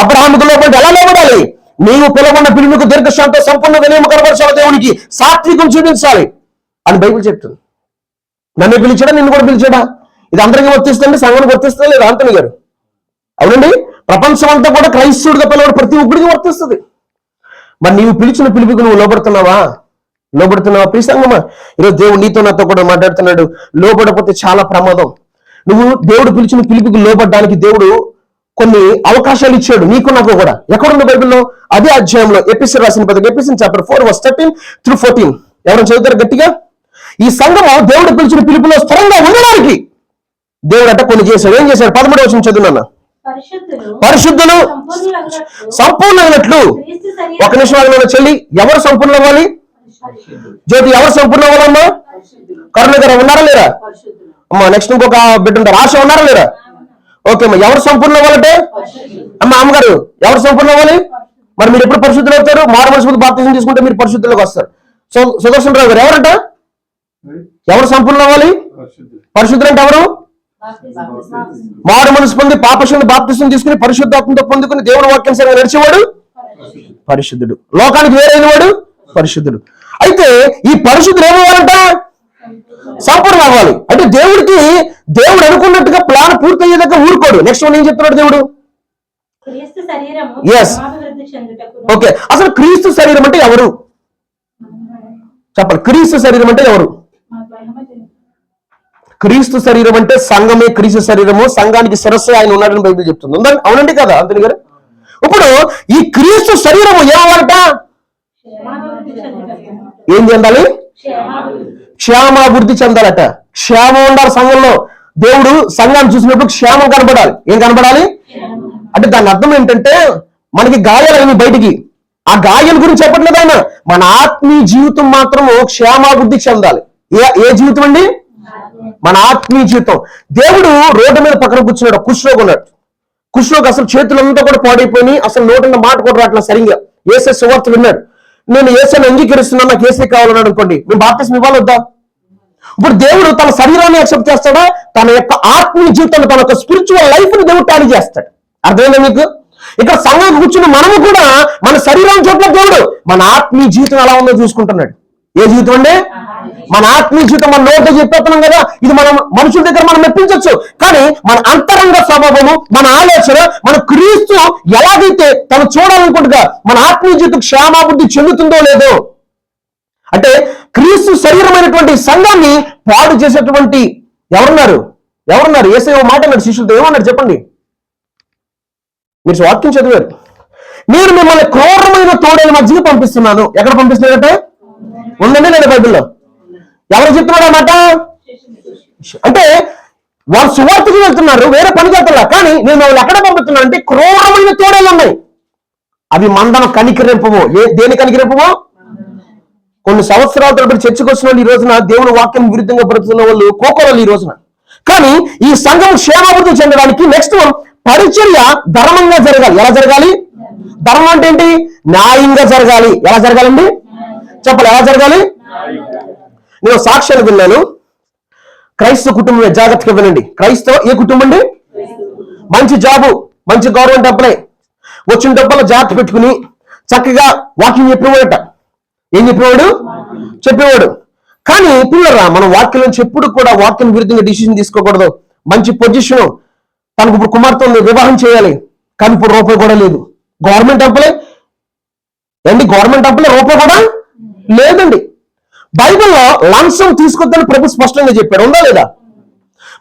అబ్రాహాముకు లోబడి ఎలా లోబడాలి? నీవు పిలవన్న పిలుపుకు దీర్ఘశాంతం సంపూర్ణ వినయం కనబరచాలి, దేవునికి సాత్వికం చూపించాలి అని బైబిల్ చెప్తుంది. నన్ను పిలిచాడా? నిన్ను కూడా పిలిచాడా? ఇది అందరికీ వర్తిస్తుంది, సంఘానికి వర్తిస్తుందా లేదా? ఆంటనీ గారు అవునండి, ప్రపంచం అంతా కూడా క్రైస్తవుడిగా పిల్లవాడు ప్రతి ఒక్కడికి వర్తిస్తుంది. మరి నీవు పిలిచిన పిలుపుకి నువ్వు లోబడుతున్నావా? ప్రియ సంగమా, ఈరోజు దేవుడు నీతో నాతో కూడా మాట్లాడుతున్నాడు. లోబడకపోతే చాలా ప్రమాదం. నువ్వు దేవుడు పిలిచిన పిలుపుకి లోబడడానికి దేవుడు కొన్ని అవకాశాలు ఇచ్చాడు నీకు నాకు కూడా. ఎక్కడుంది బైబిల్లో? అదే అధ్యాయంలో ఎపిసోడ్ రాసిన పత్రిక, ఎపిసోడ్ చాప్టర్ 4:13-14. ఎవరైనా చదువుతారు గట్టిగా? ఈ సంఘము దేవుడు పిలిచిన పిలుపులో స్థిరంగా ఉండడానికి దేవుడు అట్ట కొన్ని చేశాడు. ఏం చేశాడు? 13వ వచనం చదువునన్నా. పరిశుద్ధులు సంపూర్ణమైనట్లు. ఒక నిమిషం ఆగిన చెల్లి, ఎవరు సంపూర్ణ అవ్వాలి? జ్యోతి, ఎవరు సంపూర్ణ అవ్వాలమ్మా? కరుణ గారు ఉన్నారా లేరా అమ్మా? నెక్స్ట్ ఇంకొక బిడ్డ ఉంటారు, ఆశ ఉన్నారా లేరా? ఓకే అమ్మా, ఎవరు సంపూర్ణ అవ్వాలంటే? అమ్మ అమ్మగారు, ఎవరు సంపూర్ణ అవ్వాలి? మరి మీరు ఎప్పుడు పరిశుద్ధులు అవుతారు? మారు మనసు బాప్తిజం తీసుకుంటే మీరు పరిశుద్ధులకు వస్తారు. సుదర్శన్ రావు గారు ఎవరంట? ఎవరు సంపూర్ణ అవ్వాలి? పరిశుద్ధులు అంటే ఎవరు? మారు మనసు పొంది పాపశుని బాప్తిజం తీసుకుని పరిశుద్ధాత్మతో పొందుకుని దేవుని వాక్యానుసారంగా నడిచేవాడు పరిశుద్ధుడు. లోకానికి వేరైన వాడు పరిశుద్ధుడు. అయితే ఈ పరిశుద్ధులు ఏమవ్వాలంట? సంపూర్ణ అవ్వాలి. అంటే దేవుడు అనుకున్నట్టుగా ప్లాన్ పూర్తయ్యేదాకా ఊరుకోడు. నెక్స్ట్ వన్ ఏం చెప్తున్నాడు దేవుడు? Yes, okay. అసలు క్రీస్తు శరీరం అంటే ఎవరు చెప్పాలి? క్రీస్తు శరీరం అంటే ఎవరు? క్రీస్తు శరీరం అంటే సంఘమే క్రీస్తు శరీరము, సంఘానికి శిరస్సు ఆయన ఉన్నాడని బైబిల్ చెప్తుంది. అవునండి కదా అంతని గారు? ఇప్పుడు ఈ క్రీస్తు శరీరము ఏమవ్వాలట? ఏం చెందాలి? క్షేమాభివృద్ధి చెందాలట. క్షేమం ఉండాలి సంఘంలో. దేవుడు సంఘాన్ని చూసినప్పుడు క్షేమం కనపడాలి. ఏం కనపడాలి అంటే దాని అర్థం ఏంటంటే మనకి గాయాలు బయటికి, ఆ గాయాల గురించి చెప్పట్లేదు ఆయన. మన ఆత్మీయ జీవితం మాత్రము క్షేమాభివృద్ధి చెందాలి. ఏ జీవితం అండి? మన ఆత్మీయ జీవితం. దేవుడు రోడ్డు మీద పక్కన కూర్చున్నాడు, కుష్ఠరోగి ఉన్నాడు. కుష్ఠరోగి అసలు చేతులంతా కూడా పాడైపోయి అసలు నోటిన మాట కూడా రావట్లేదు సరిగ్గా. ఏసే సువార్త విన్నాడు. నేను ఏసైని అంగీకరిస్తున్నాను, నాకు ఏసే కావాలన్నాడు అనుకోండి, మేము బాప్తిస్మం ఇవ్వాలి వద్దా? ఇప్పుడు దేవుడు తన శరీరాన్ని యాక్సెప్ట్ చేస్తాడా? తన యొక్క ఆత్మీయ జీవితాన్ని, తన యొక్క స్పిరిచువల్ లైఫ్ ని దేవుడు టాలీ చేస్తాడు. అర్థమైందా మీకు? ఇక్కడ సంఘం కూర్చుని మనము కూడా మన శరీరం చోట్ల దేవుడు మన ఆత్మీయ జీవితం ఎలా ఉందో చూసుకుంటున్నాడు. ఏ జీవితం అండి? మన ఆత్మీయ జీవితం. మన నోటితో చెప్పేస్తున్నాం కదా, ఇది మనం మనుషుల దగ్గర మనం మెప్పించవచ్చు. కానీ మన అంతరంగ స్వభావము, మన ఆలోచన, మన క్రీస్తు ఎలాగైతే తను చూడాలనుకుంటుగా మన ఆత్మీయ జీవితం క్షేమాభివృద్ధి చెందుతుందో లేదో, అంటే క్రీస్తు శరీరమైనటువంటి సంఘాన్ని పాడు చేసేటువంటి ఎవరున్నారు? యేసయ్య మాట అన్నాడు శిష్యులతో. ఏమన్నాడు చెప్పండి? మీరు వాక్యం చదివారు. నేను మిమ్మల్ని క్రూరమైన తోడేల మధ్యకి పంపిస్తున్నాను. ఎక్కడ పంపిస్తున్నాడంటే ఉందండి నేను బైబిల్లో. ఎవరు చెప్తున్నాడు అన్నమాట? అంటే వాళ్ళు సువార్తకి వెళ్తున్నారు, వేరే పనికి వెళ్తున్నా. కానీ నేను వాళ్ళు ఎక్కడ పంపిస్తున్నాను అంటే క్రూరమైన తోడేలు ఉన్నాయి. అవి మందను కనికరింపవు. దేని కనికరింపవు? కొన్ని సంవత్సరాల తరబడి చర్చకు వచ్చిన వాళ్ళు ఈ రోజున దేవుని వాక్యం విరుద్ధంగా బ్రతుకున్న వాళ్ళు కోకోలు ఈ రోజున. కానీ ఈ సంఘం క్షేమాభివృద్ధి చెందడానికి నెక్స్ట్ పరిచర్య ధర్మంగా జరగాలి. ఎలా జరగాలి? ధర్మం అంటే ఏంటి? న్యాయంగా జరగాలి. ఎలా జరగాలండి చెప్పాలి? ఎలా జరగాలి? నేను సాక్ష్యాలు విన్నాను. క్రైస్తవ కుటుంబం, జాగ్రత్తగా వినండి. క్రైస్తవ ఏ కుటుంబం అండి? మంచి జాబు, మంచి గవర్నమెంట్ అప్లై, వచ్చిన డబ్బులు జాగ్రత్త పెట్టుకుని చక్కగా వాక్యం చెప్పేవాడట. ఏం చెప్పేవాడు. కానీ పిల్లరా, మనం వాక్యం నుంచి ఎప్పుడు కూడా వాక్యం విరుద్ధంగా డిసిషన్ తీసుకోకూడదు. మంచి పొజిషన్, తనకు ఇప్పుడు కుమార్తె వివాహం చేయాలి, కానీ ఇప్పుడు రూపాయి కూడా లేదు. గవర్నమెంట్ అప్లై రూపాయి కూడా లేదండి. బైబిల్లో లంచం తీసుకొద్దని ప్రభు స్పష్టంగా చెప్పాడు. ఉందా లేదా?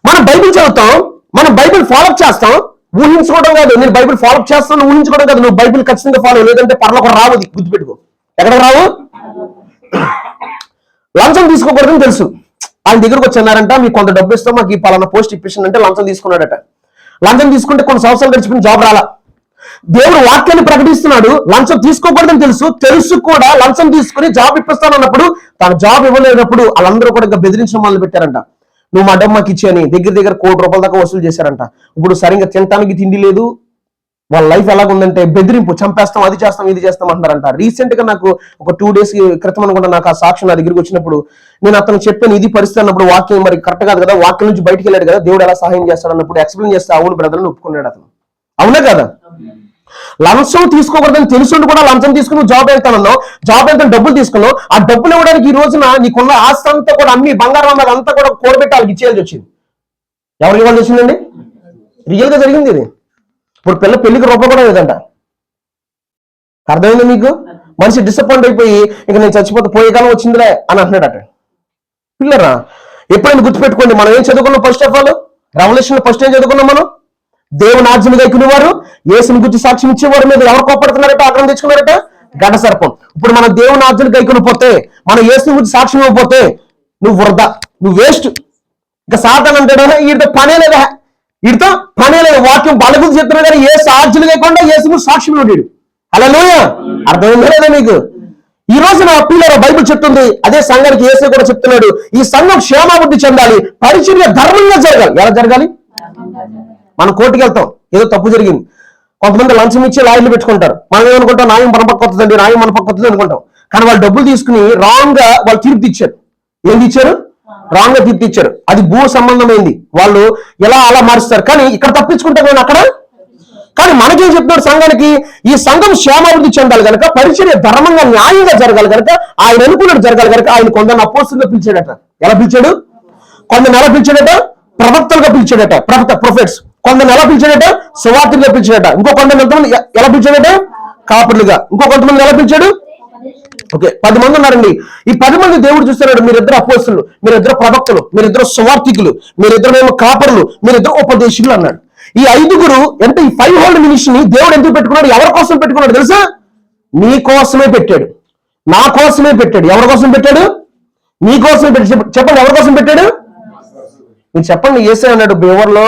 మనం బైబిల్ చదువుతాం, మనం బైబిల్ ఫాలో చేస్తాం, ఊహించుకోవడం కాదు. నేను బైబిల్ ఫాలో చేస్తాను ఊహించుకోవడం కాదు. నువ్వు బైబిల్ ఖచ్చితంగా ఫాలో, లేదంటే పరలోకం రావు. గుర్తుపెట్టుకో. ఎక్కడ రావు? లంచం తీసుకోకూడదని తెలుసు. ఆయన దగ్గరకు వచ్చారంట, మీకు కొంత డబ్బు ఇస్తాం, మాకు ఈ పలానా పోస్ట్ ఇప్పిస్తుందంటే లంచం తీసుకున్నాడట. లంచం తీసుకుంటే కొన్ని సంవత్సరాలు గడిచిపోయిన జాబ్ రాలా. దేవుడు వాక్యాన్ని ప్రకటిస్తున్నాడు, లంచం తీసుకోకూడదని తెలుసు కూడా లంచం తీసుకుని జాబ్ ఇప్పిస్తానన్నప్పుడు తన జాబ్ ఇవ్వలేనప్పుడు వాళ్ళందరూ కూడా ఇంకా బెదిరించడం మొదలు పెట్టారంట. నువ్వు మా డబ్బు మాకు ఇచ్చాని దగ్గర ₹1 కోటి దాకా వసూలు చేశారంట. ఇప్పుడు సరిగ్గా తినడానికి తిండి లేదు. వాళ్ళ లైఫ్ ఎలాగుందంటే బెదిరింపు, చంపేస్తాం, అది చేస్తాం, ఇది చేస్తాం అంటారంట. రీసెంట్ గా నాకు ఒక 2 days క్రితం అనుకుంటా నాకు ఆ సాక్షి నా దగ్గరికి వచ్చినప్పుడు నేను అతను చెప్పాను ఇది పరిస్థితి అన్నప్పుడు, వాక్యం మరి కరెక్ట్ కాదు కదా, వాక్యం నుంచి బయటికి వెళ్ళాడు కదా, దేవుడు ఎలా సహాయం చేస్తాడు అన్నప్పుడు ఎక్స్ప్లెయిన్ చేస్తే అవును బ్రదర్ అని ఒప్పుకున్నాడు అతను. అవునా కదా? లంచం తీసుకోకూడదని తెలుసుండి కూడా లంచం తీసుకుని జాబ్ వెళ్తానన్నావు, జాబ్ వెళ్తే డబ్బులు తీసుకున్నావు. ఆ డబ్బులు ఇవ్వడానికి ఈ రోజున నీకున్న ఆస్తి అంతా కూడా అమ్మి బంగారం అన్నది అంతా కూడా కూడబెట్టి వాళ్ళకి ఇచ్చేయాల్సి వచ్చింది. ఎవరికి ఇవ్వాల్సి వచ్చిందండి? రియల్ గా జరిగింది ఇది. ఇప్పుడు పెళ్లికి రూపాయి కూడా లేదంట. అర్థమైంది మీకు? మనిషి డిసప్పాయింట్ అయిపోయి ఇక నేను చచ్చిపోతే పోయే కాలం వచ్చిందిలే అని అంటున్నాడట. పిల్లరా, ఎప్పుడైనా గుర్తుపెట్టుకోండి, మనం ఏం చదువుకున్నాం? First of all revolution first ఏం చదువుకున్నాం మనం? దేవుని ఆజ్ఞలు గైకునేవారు, యేసుని గురించి సాక్ష్యం ఇచ్చేవారి మీద ఎవరు కోపడుతున్నారట? ఆగ్రహం తెచ్చుకున్నారట? గడ్డ సర్పం. ఇప్పుడు మన దేవుని ఆజ్ఞలు గైకుని పోతే, మన యేసుని గురించి సాక్ష్యం ఇవ్వకపోతే నువ్వు వృధా, నువ్వు వేస్ట్. ఇంకా సాతాను అంటాడా, వీటితో పనే లేదా, వీటితో పనే లేదు. వాక్యం వాళ్ళ గురించి చెప్తున్నాడు కానీ యేసు ఆజ్ఞలు లేకుండా యేసు గురించి సాక్ష్యం ఇవ్వడు. హల్లెలూయా. అర్థమైందా లేదా మీకు? ఈ రోజు నా పిల్లల బైబిల్ చెప్తుంది, అదే సంఘానికి యేసు కూడా చెప్తున్నాడు, ఈ సంఘం క్షేమాభివృద్ధి చెందాలి, పరిచర్య ధర్మంగా జరగాలి. ఎలా జరగాలి? మనం కోర్టుకి వెళ్తాం, ఏదో తప్పు జరిగింది, కొంతమంది లంచం ఇచ్చి లాయర్లు పెట్టుకుంటారు. మనం ఏమనుకుంటాం? న్యాయం మన పక్క వస్తుందండి, న్యాయం మన పక్క వస్తుంది అనుకుంటాం. కానీ వాళ్ళు డబ్బులు తీసుకుని రాంగ్ గా వాళ్ళు తీర్పు ఇచ్చారు. ఏం ఇచ్చారు? రాంగ్ గా తీర్పు ఇచ్చారు. అది భూ సంబంధమైంది, వాళ్ళు ఎలా అలా మారుస్తారు. కానీ ఇక్కడ తప్పించుకుంటే నేను అక్కడ. కానీ మనకేం చెప్తున్నాడు? సంఘానికి ఈ సంఘం క్షేమాభివృద్ధి చెందాలి కనుక, పరిచర్య ధర్మంగా న్యాయంగా జరగాలి కనుక, ఆయన అనుకున్నట్టు జరగాలి కనుక ఆయన కొందరిని అపోస్తులుగా పిలిచాడట. ఎలా పిలిచాడు? కొందరిని ఎలా పిలిచాడట? ప్రవక్తలుగా పిలిచాడట, ప్రొఫెట్స్. కొందరిని ఎలా పిలిచాడట? సువార్తలుగా పిలిచాడట. ఇంకో కొంతమంది ఎంతమంది ఎలా పిలిచాడట? కాపులుగా. ఇంకో కొంతమంది ఎలా పిలిచాడు? ఓకే, 10 మంది ఉన్నారండి. ఈ 10 మంది దేవుడు చూస్తున్నాడు, మీరిద్దరు అపోస్తులు, మీరిద్దరు ప్రవక్తలు, మీరిద్దరు సువార్తికులు, మీరిద్దరు కాపరులు, మీరిద్దరు ఉపదేశకులు అన్నాడు. ఈ 5గురు అంటే ఈ 5 హోల్డ్ మినిస్ట్రీని దేవుడు ఎందుకు పెట్టుకున్నాడు? ఎవరి కోసం పెట్టుకున్నాడు తెలుసా? నీ కోసమే పెట్టాడు, నా కోసమే పెట్టాడు. ఎవరి కోసం పెట్టాడు? నీ కోసమే పెట్టాడు. చెప్పండి, ఎవరి కోసం పెట్టాడు? మీరు చెప్పండి. యేసే అన్నాడు, బేవర్లో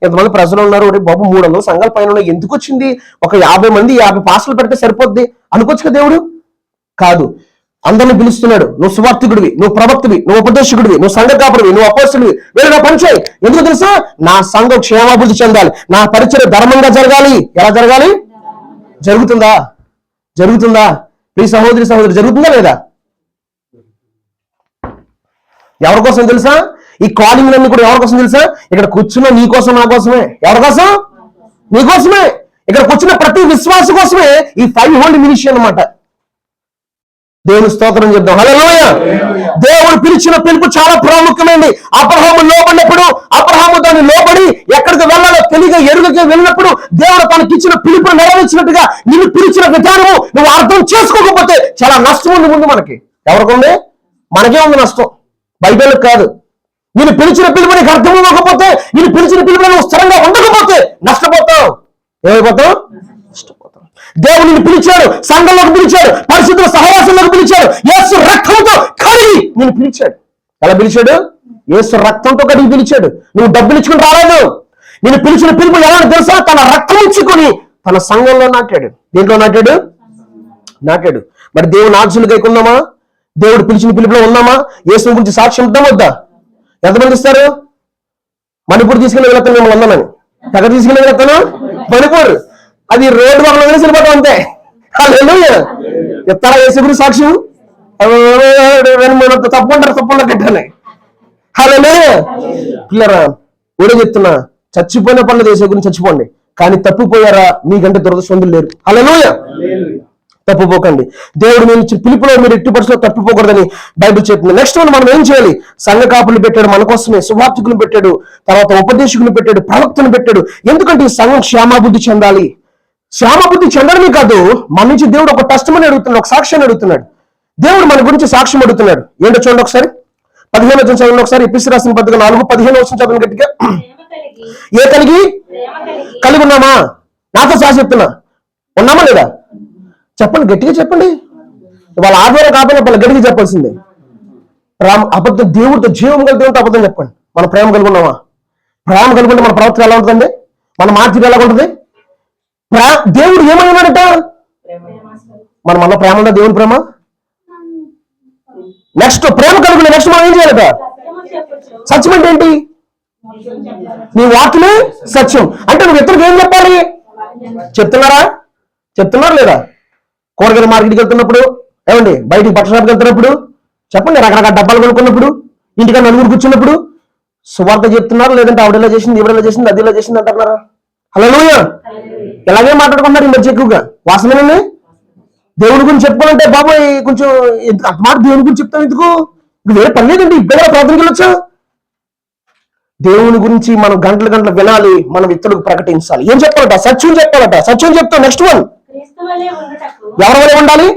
ఎంతమంది ప్రజలు ఉన్నారు, బాబు 300 సంఘాల పైన ఎందుకు వచ్చింది? ఒక 50 మంది 50 పాస్టర్లు పెడితే సరిపోద్ది అనుకోవచ్చు కదా దేవుడు. కాదు, అందరిని పిలుస్తున్నాడు. నువ్వు సువార్తికుడివి, నువ్వు ప్రవక్తవి, నువ్వు ఉపదేశకుడివి, నువ్వు సంఘ కాపుడివి, నువ్వు అపోస్తుడివి, వేరే నా పని చేయి. ఎందుకు తెలుసా? నా సంఘం క్షేమాభివృద్ధి చెందాలి, నా పరిచర్య ధర్మంగా జరగాలి. ఎలా జరగాలి? జరుగుతుందా? జరుగుతుందా? ప్రియ సహోదరి సహోదరి, జరుగుతుందా లేదా? ఎవరి కోసం తెలుసా? ఈ కాలింగ్ అన్ని కూడా ఎవరి కోసం తెలుసా? ఇక్కడ కూర్చున్న నీ కోసం, నా కోసమే. ఎవరి కోసం? నీ కోసమే. ఇక్కడ కూర్చున్న ప్రతి విశ్వాస కోసమే ఈ 5 హోల్డ్ మినిస్ట్రీ అన్నమాట. దేవుని స్తోత్రం చెప్దాం. హల్లెలూయా. దేవుడు పిలిచిన పిలుపు చాలా ప్రాముఖ్యమైనది. అబ్రహాము లోబడినప్పుడు, అబ్రహాము దాన్ని లోబడి ఎక్కడికి వెళ్ళాలో తెలియక ఎరుగకి వెళ్ళినప్పుడు దేవుడు తనకి ఇచ్చిన పిలుపును నెరవేర్చినట్టుగా నిన్ను పిలిచిన విధానము నువ్వు అర్థం చేసుకోకపోతే చాలా నష్టం ఉంది ముందు మనకి. ఎవరికుంది? మనకే ఉంది నష్టం, బైబిల్ కాదు. నేను పిలిచిన పిలుపు నీకు అర్థం ఇవ్వకపోతే, నేను పిలిచిన పిలుపు నువ్వు స్థిరంగా ఉండకపోతే నష్టపోతావు. ఏమైపోతావు? నష్టపోతావు. దేవుడు నిన్ను పిలిచాడు, సంఘంలోకి పిలిచాడు, పరిశుద్ధుల సహవాసంలోకి పిలిచాడు, యేసు రక్తంతో కడిగి నిన్ను పిలిచాడు. ఎలా పిలిచాడు? యేసు రక్తంతో కడిగి పిలిచాడు. నువ్వు డబ్బులు ఇచ్చుకుని రాలేదు. నేను పిలిచిన పిలుపు ఎలా తెలుసా? తన రక్తం ఇచ్చుకొని తన సంఘంలో నాటాడు. దేంట్లో నాటాడు? నాటాడు. మరి దేవుని ఆజ్ఞలు గైకున్నామా? దేవుడు పిలిచిన పిలుపులో ఉన్నామా? యేసు గురించి సాక్ష్యం ఇద్దాం వద్దా? ఎంతమంది ఇస్తారు? మణిపూర్ తీసుకెళ్ళి వెళ్తాను మిమ్మల్ని అన్నానని. ఎక్కడ తీసుకెళ్ళి వెళ్తాను? మణిపూర్. అది రోడ్డు పక్కన వదిలేసి వెళ్ళిపోతాం అంతే. హల్లెలూయా. ఇస్తారా యేసు గురించి సాక్ష్యం? తప్పకుండా కట్టాలి. హల్లెలూయా. పిల్లరా, కూడా చెప్తున్నా, చచ్చిపోయిన పనులు యేసు గురించి చచ్చిపోండి, కానీ తప్పిపోయారా మీకంటే దురదృష్టవంతులు లేరు. హల్లెలూయా. తప్పిపోకండి. దేవుడు నేను పిలుపులో మీరు ఎట్టి పరిస్థితుల్లో తప్పిపోకూడదని బైబిల్ చెప్తుంది. నెక్స్ట్ మనం ఏం చేయాలి? సంఘ కాపులు పెట్టాడు మన కోసమే, సువార్తికులు పెట్టాడు, తర్వాత ఉపదేశకులు పెట్టాడు, ప్రవక్తను పెట్టాడు. ఎందుకంటే ఈ సంఘం క్షేమాభివృద్ధి చెందాలి. క్షేమాభివృద్ధి చెందడమే కాదు, మన నుంచి దేవుడు ఒక టెస్టిమనీ అడుగుతున్నాడు, ఒక సాక్ష్యాన్ని అడుగుతున్నాడు. దేవుడు మన గురించి సాక్ష్యం అడుగుతున్నాడు. ఏంటో చూడండి ఒకసారి. 15వ వచనం చదవండి ఒకసారి. ఎఫెసీయులకు రాసిన పత్రిక 4:15 వచనం చదవండి గట్టిగా. ఏ కలిగి ఉన్నామా? నాతో సాక్షి చెప్తున్నా, ఉన్నామా లేదా? చెప్పండి, గట్టిగా చెప్పండి. వాళ్ళ ఆధారం కాకపోయినా వాళ్ళ గట్టిగా చెప్పాల్సిందే. అబద్ధం, దేవుడితో జీవం కలిగి దేవుడితో అబద్ధం చెప్పండి. మన ప్రేమ కలిగి ఉన్నామా? ప్రేమ కలిగి ఉంటే మన ప్రవర్తన ఎలా ఉంటుందండి? మన మార్పు ఎలా ఉంటుంది? దేవుడు ఏమన్నాడట? మన ప్రేమ ఉందా? దేవుని ప్రేమ. నెక్స్ట్ ప్రేమ కలుగులే. నెక్స్ట్ మనం ఏం చేయాలట? సత్యం అంటే ఏంటి? నీ వాక్యమే సత్యం. అంటే నువ్వు ఇతరులకు ఏం చెప్పాలి? చెప్తున్నారు లేదా? కూరగాయల మార్కెట్కి వెళ్తున్నప్పుడు, ఏమండి బయటికి బట్టల షాప్కి వెళ్తున్నప్పుడు చెప్పండి, రకరకాల డబ్బాలు కొనుక్కున్నప్పుడు, ఇంటికి నలుగురు కూర్చున్నప్పుడు సువార్త చెప్తున్నారు, లేదంటే ఆవిడలా చేసింది, ఈవిడలా చేసింది, అది ఇలా చేసింది అంటున్నారా? హల్లెలూయా. ఎలాగే మాట్లాడుకుంటున్నారు ఈ మధ్య ఎక్కువగా. వాసననే దేవుడి గురించి చెప్పుకోవాలంటే బాబాయ్ కొంచెం మాట దేవుడి గురించి చెప్తాం ఎందుకు? వేరే పని లేదండి, ఇద్దరు ప్రార్థనకి వెళ్ళొచ్చా? దేవుని గురించి మనం గంటలు గంటలు వినాలి, మనం ఇతరులకు ప్రకటించాలి. ఏం చెప్పాలట? సత్యం చెప్పాలట. సత్యం చెప్తా. నెక్స్ట్ వన్, ఎవరి వల్ల ఉండాలి?